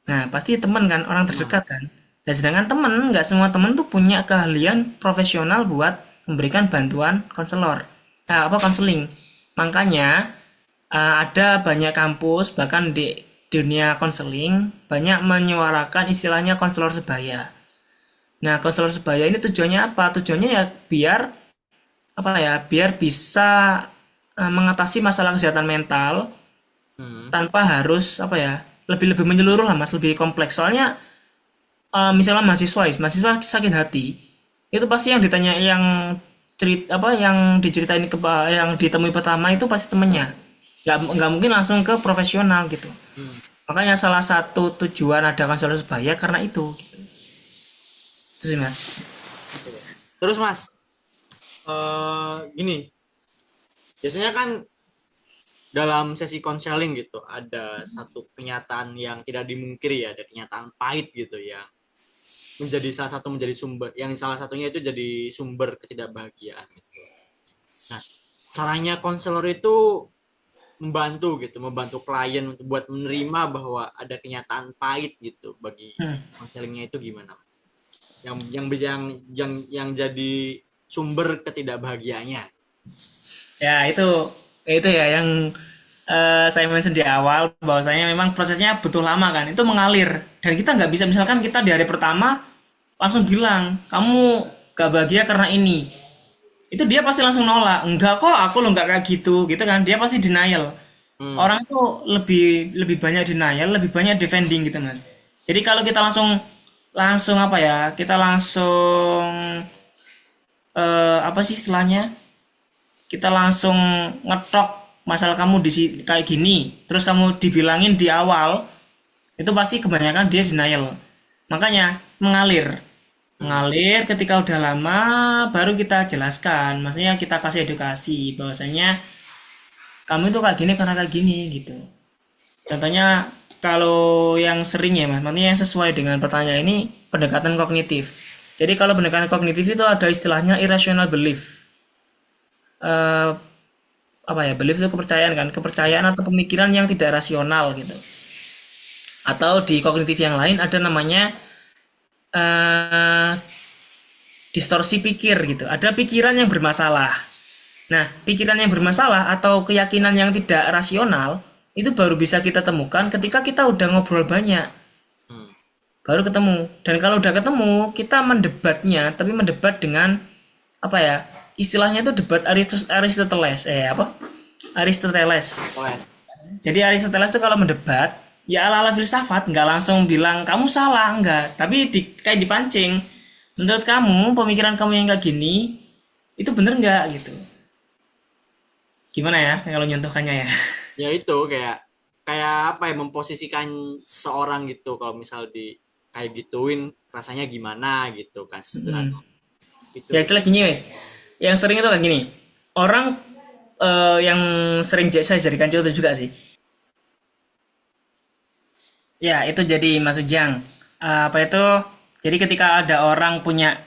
Nah, pasti teman kan, orang Nah, terdekat kan. Dan sedangkan teman, nggak semua teman tuh punya keahlian profesional buat memberikan bantuan konselor. Apa konseling. Makanya ada banyak kampus, bahkan di dunia konseling, banyak menyuarakan istilahnya konselor sebaya. Nah, konselor sebaya ini tujuannya apa? Tujuannya ya biar apa ya, biar bisa mengatasi masalah kesehatan mental hmm, tanpa harus apa ya, lebih lebih menyeluruh lah Mas, lebih kompleks. Soalnya misalnya mahasiswa sakit hati itu pasti yang ditanya yang apa yang diceritain yang ditemui pertama itu pasti temennya, nggak mungkin langsung ke profesional gitu. hmm. Makanya salah satu tujuan ada konselor sebaya karena itu gitu. Itu sih Mas. Oke. Terus Mas, gini, biasanya kan dalam sesi konseling gitu ada satu kenyataan yang tidak dimungkiri ya, ada kenyataan pahit gitu ya, menjadi salah satu menjadi sumber yang salah satunya itu jadi sumber ketidakbahagiaan gitu. Nah, caranya konselor itu membantu gitu, membantu klien untuk buat menerima bahwa ada kenyataan pahit gitu bagi Hmm. konselingnya itu gimana Mas? Yang jadi sumber ketidakbahagiaannya. Ya itu ya yang saya mention di awal bahwasanya memang prosesnya butuh lama kan, itu mengalir dan kita nggak bisa misalkan kita di hari pertama langsung bilang kamu gak bahagia karena ini, itu dia pasti langsung nolak, enggak kok aku lo nggak kayak gitu gitu kan, dia pasti denial. Hmm, Orang itu lebih lebih banyak denial, lebih banyak defending gitu Mas. Jadi kalau kita langsung langsung apa ya, kita langsung apa sih istilahnya, kita langsung ngetok masalah kamu kayak gini, terus kamu dibilangin di awal, itu pasti kebanyakan dia denial. Makanya mengalir. hmm, Mengalir ketika udah lama baru kita jelaskan. Maksudnya kita kasih edukasi bahwasanya kamu itu kayak gini karena kayak gini gitu. Contohnya kalau yang sering ya Mas, maksudnya yang sesuai dengan pertanyaan ini pendekatan kognitif. Jadi kalau pendekatan kognitif itu ada istilahnya irrational belief. Eh, apa ya, belief itu kepercayaan kan, kepercayaan atau pemikiran yang tidak rasional gitu. Atau di kognitif yang lain ada namanya eh, distorsi pikir gitu. Ada pikiran yang bermasalah. Nah, pikiran yang bermasalah atau keyakinan yang tidak rasional itu baru bisa kita temukan ketika kita udah ngobrol banyak, hmm, baru ketemu. Dan kalau udah ketemu, kita mendebatnya, tapi mendebat dengan apa ya? Istilahnya itu debat Aristoteles, apa? Aristoteles. OS. Jadi Aristoteles itu kalau mendebat, ya ala-ala filsafat, nggak langsung bilang kamu salah, nggak. Tapi kayak dipancing. Menurut kamu, pemikiran kamu yang kayak gini, itu bener nggak gitu? Gimana ya kalau nyontohkannya ya? Ya itu kayak kayak apa ya, memposisikan seorang gitu kalau misal di kayak gituin rasanya gimana gitu kan, sederhana itu Ya sih. istilah gini wes. Yang sering itu kayak gini. Orang yang sering saya jadikan contoh juga sih. Ya, itu jadi Mas Ujang. Apa itu? Jadi ketika ada orang punya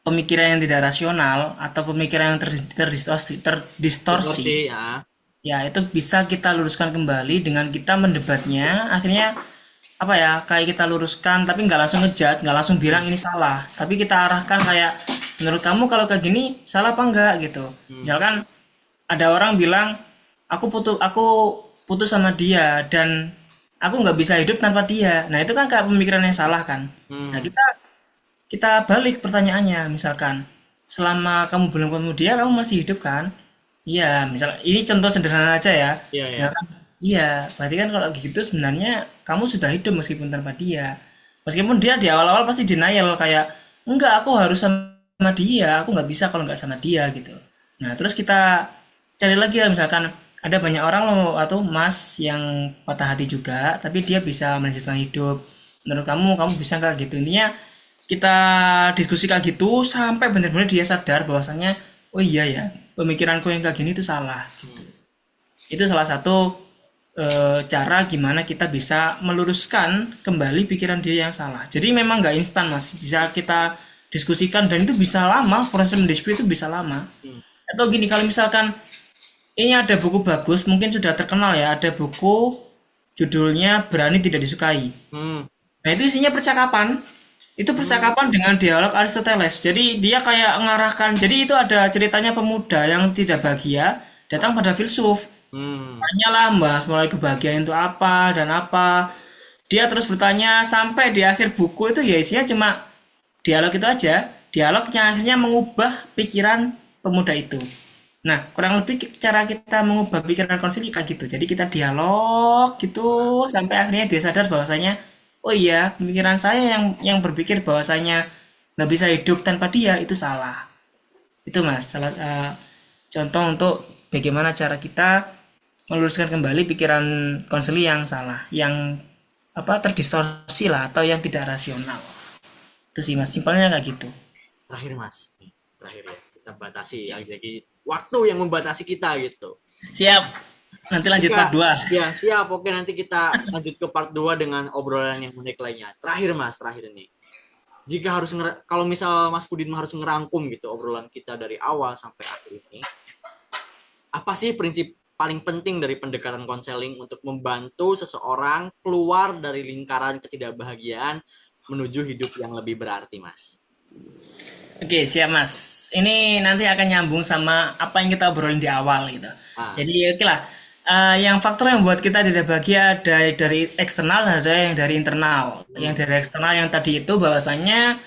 pemikiran yang tidak rasional atau pemikiran yang terdistorsi, Distorsi ya. ya itu bisa kita luruskan kembali dengan kita mendebatnya. Akhirnya apa ya, kayak kita luruskan tapi nggak langsung ngejudge, nggak langsung bilang ini salah, tapi kita arahkan kayak menurut kamu kalau kayak gini salah apa enggak gitu. Misalkan ada orang bilang aku putus sama dia dan aku nggak bisa hidup tanpa dia, nah itu kan kayak pemikiran yang salah kan. Nah, Hmm. kita balik pertanyaannya, misalkan selama kamu belum ketemu dia kamu masih hidup kan? Iya, misal ini contoh sederhana aja ya. Iya ya. Ya kan? Iya, berarti kan kalau gitu sebenarnya kamu sudah hidup meskipun tanpa dia. Meskipun dia di awal-awal pasti denial kayak enggak, aku harus sama dia, aku nggak bisa kalau nggak sama dia gitu. Nah, terus kita cari lagi ya, misalkan ada banyak orang loh atau mas yang patah hati juga, tapi dia bisa melanjutkan hidup. Menurut kamu bisa nggak gitu? Intinya kita diskusi kayak gitu sampai benar-benar dia sadar bahwasanya oh iya ya, pemikiranku yang kayak gini itu salah. Itu salah satu cara gimana kita bisa meluruskan kembali pikiran dia yang salah. Jadi memang nggak instan mas, bisa kita diskusikan dan itu bisa lama, proses mendiskusi itu bisa lama. Atau gini, kalau misalkan ini ada buku bagus, mungkin sudah terkenal ya, ada buku judulnya Berani Tidak Disukai. Hmm. Nah, itu isinya percakapan. Itu percakapan dengan dialog Aristoteles. Jadi dia kayak mengarahkan. Jadi itu ada ceritanya pemuda yang tidak bahagia datang pada filsuf. Hmm. Tanyalah mbah mulai kebahagiaan itu apa dan apa. Dia terus bertanya sampai di akhir buku itu ya isinya cuma dialog itu aja. Dialog yang akhirnya mengubah pikiran pemuda itu. Nah, kurang lebih cara kita mengubah pikiran konsili kayak gitu. Jadi kita dialog gitu sampai akhirnya dia sadar bahwasanya oh iya, pemikiran saya yang berpikir bahwasanya nggak bisa hidup tanpa dia itu salah. Itu Mas, contoh untuk bagaimana cara kita meluruskan kembali pikiran konsili yang salah, yang apa terdistorsi lah atau yang tidak rasional. Itu sih Mas, simpelnya kayak gitu. Terakhir Mas, nih, terakhir ya kita batasi ya, jadi waktu yang membatasi kita gitu. Siap. Nanti lanjut Jika part 2. ya siap, oke nanti kita lanjut ke part 2 dengan obrolan yang menarik lainnya. Terakhir Mas, terakhir ini. Jika harus kalau misal Mas Pudin harus ngerangkum gitu obrolan kita dari awal sampai akhir ini, apa sih prinsip paling penting dari pendekatan konseling untuk membantu seseorang keluar dari lingkaran ketidakbahagiaan menuju hidup yang lebih berarti, Mas? Oke, siap Mas. Ini nanti akan nyambung sama apa yang kita obrolin di awal gitu. Ah, Jadi oke lah. Yang faktor yang buat kita tidak bahagia ada dari eksternal, ada yang dari internal. Yang hmm, dari eksternal yang tadi itu bahwasanya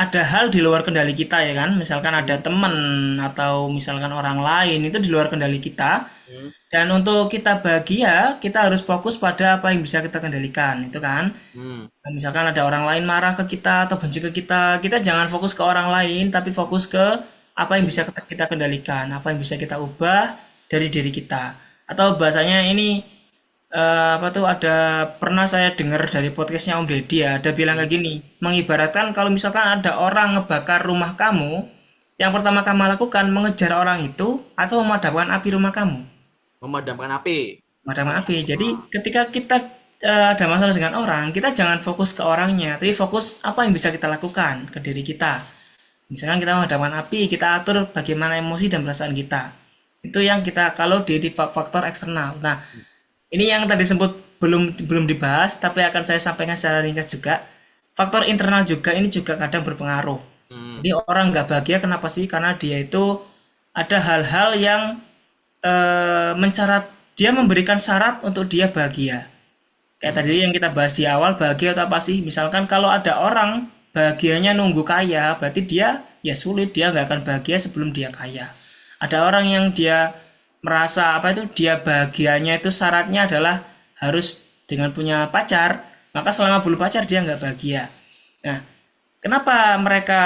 ada hal di luar kendali kita ya kan. Misalkan ada teman atau misalkan orang lain itu di luar kendali kita. hmm, Dan untuk kita bahagia, kita harus fokus pada apa yang bisa kita kendalikan, itu kan. hmm, Nah, misalkan ada orang lain marah ke kita atau benci ke kita jangan fokus ke orang lain, tapi fokus ke apa yang bisa kita kendalikan, apa yang bisa kita ubah dari diri kita. Atau bahasanya ini apa tuh ada pernah saya dengar dari podcastnya Om Deddy ya, ada bilang kayak gini, mengibaratkan kalau misalkan ada orang ngebakar rumah kamu, yang pertama kamu lakukan mengejar orang itu atau memadamkan api rumah kamu. memadamkan api. Memadamkan api. Jadi ketika kita ada masalah dengan orang, kita jangan fokus ke orangnya, tapi fokus apa yang bisa kita lakukan ke diri kita. Misalkan kita memadamkan api, kita atur bagaimana emosi dan perasaan kita. Itu yang kita kalau di faktor eksternal. Nah, ini yang tadi sempat belum belum dibahas, tapi akan saya sampaikan secara ringkas juga. Faktor internal juga ini juga kadang berpengaruh. Hmm, Jadi orang nggak bahagia kenapa sih? Karena dia itu ada hal-hal yang dia memberikan syarat untuk dia bahagia. Kayak tadi yang kita bahas di awal, bahagia atau apa sih? Misalkan kalau ada orang bahagianya nunggu kaya, berarti dia ya sulit, dia nggak akan bahagia sebelum dia kaya. Ada orang yang dia merasa apa itu dia bahagianya itu syaratnya adalah harus dengan punya pacar, maka selama belum pacar dia nggak bahagia. Nah, kenapa mereka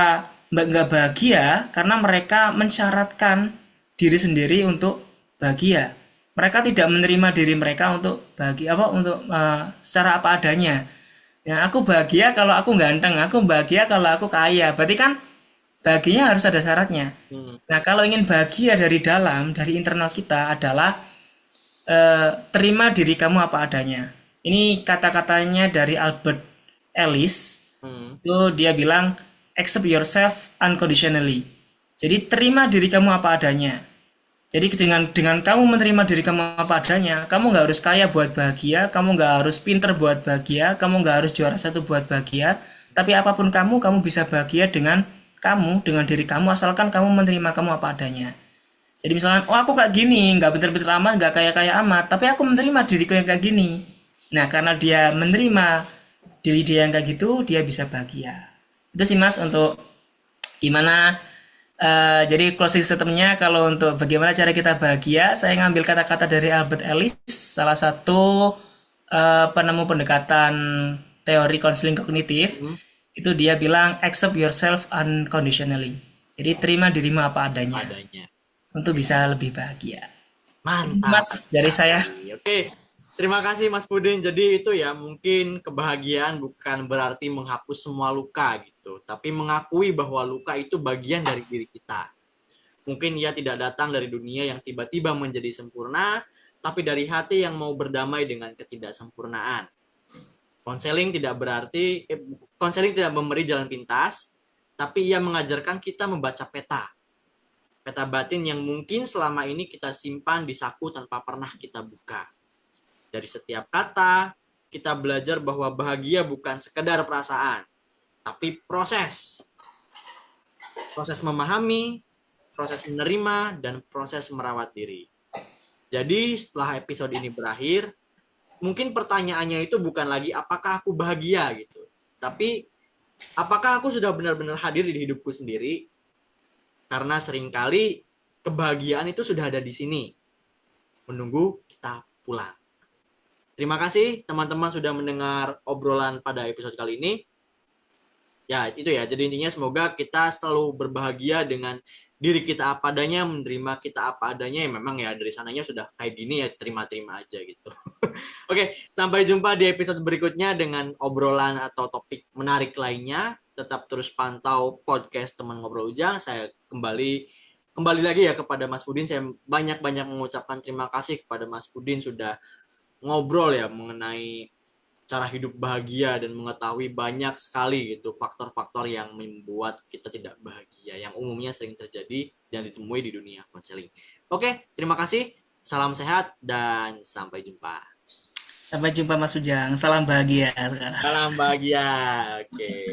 nggak bahagia? Karena mereka mensyaratkan diri sendiri untuk bahagia. Mereka tidak menerima diri mereka untuk bahagia apa untuk secara apa adanya. Ya, aku bahagia kalau aku ganteng, aku bahagia kalau aku kaya. Berarti kan bahagianya harus ada syaratnya. hmm, Nah, kalau ingin bahagia dari dalam, dari internal kita adalah terima diri kamu apa adanya. Ini kata-katanya dari Albert Ellis. hmm, Itu dia bilang accept yourself unconditionally. Jadi terima diri kamu apa adanya. Jadi dengan kamu menerima diri kamu apa adanya, kamu nggak harus kaya buat bahagia, kamu nggak harus pinter buat bahagia, kamu nggak harus juara satu buat bahagia, tapi apapun kamu bisa bahagia dengan diri kamu asalkan kamu menerima kamu apa adanya. Jadi misalkan, oh aku kayak gini, nggak pinter-pinter amat, nggak kaya-kaya amat, tapi aku menerima diriku yang kayak gini. Nah, karena dia menerima diri dia yang kayak gitu, dia bisa bahagia. Itu sih Mas untuk gimana. Jadi closing statementnya kalau untuk bagaimana cara kita bahagia, saya ngambil kata-kata dari Albert Ellis, salah satu penemu pendekatan teori konseling kognitif. Hmm, Itu dia bilang accept yourself unconditionally. Jadi terima dirimu apa adanya adanya. untuk Oke. bisa lebih bahagia. Mantap Mas, dari saya. sekali. Oke, terima kasih Mas Pudin. Jadi itu ya, mungkin kebahagiaan bukan berarti menghapus semua luka gitu, tapi mengakui bahwa luka itu bagian dari diri kita. Mungkin ia tidak datang dari dunia yang tiba-tiba menjadi sempurna, tapi dari hati yang mau berdamai dengan ketidaksempurnaan. Konseling tidak berarti konseling tidak memberi jalan pintas, tapi ia mengajarkan kita membaca peta. Peta batin yang mungkin selama ini kita simpan di saku tanpa pernah kita buka. Dari setiap kata, kita belajar bahwa bahagia bukan sekedar perasaan, tapi proses. Proses memahami, proses menerima, dan proses merawat diri. Jadi setelah episode ini berakhir, mungkin pertanyaannya itu bukan lagi apakah aku bahagia gitu, tapi apakah aku sudah benar-benar hadir di hidupku sendiri? Karena seringkali kebahagiaan itu sudah ada di sini, menunggu kita pulang. Terima kasih teman-teman sudah mendengar obrolan pada episode kali ini. Ya, itu ya. Jadi intinya semoga kita selalu berbahagia dengan diri kita apa adanya, menerima kita apa adanya. Ya memang ya dari sananya sudah kayak gini ya, terima-terima aja gitu. Oke, sampai jumpa di episode berikutnya dengan obrolan atau topik menarik lainnya. Tetap terus pantau podcast Teman Ngobrol Ujang. Saya kembali lagi ya kepada Mas Pudin. Saya banyak-banyak mengucapkan terima kasih kepada Mas Pudin sudah ngobrol ya mengenai cara hidup bahagia dan mengetahui banyak sekali gitu faktor-faktor yang membuat kita tidak bahagia yang umumnya sering terjadi dan ditemui di dunia konseling. Oke, terima kasih. Salam sehat dan sampai jumpa. Sampai jumpa Mas Ujang. Salam bahagia sekarang. Salam bahagia. Oke.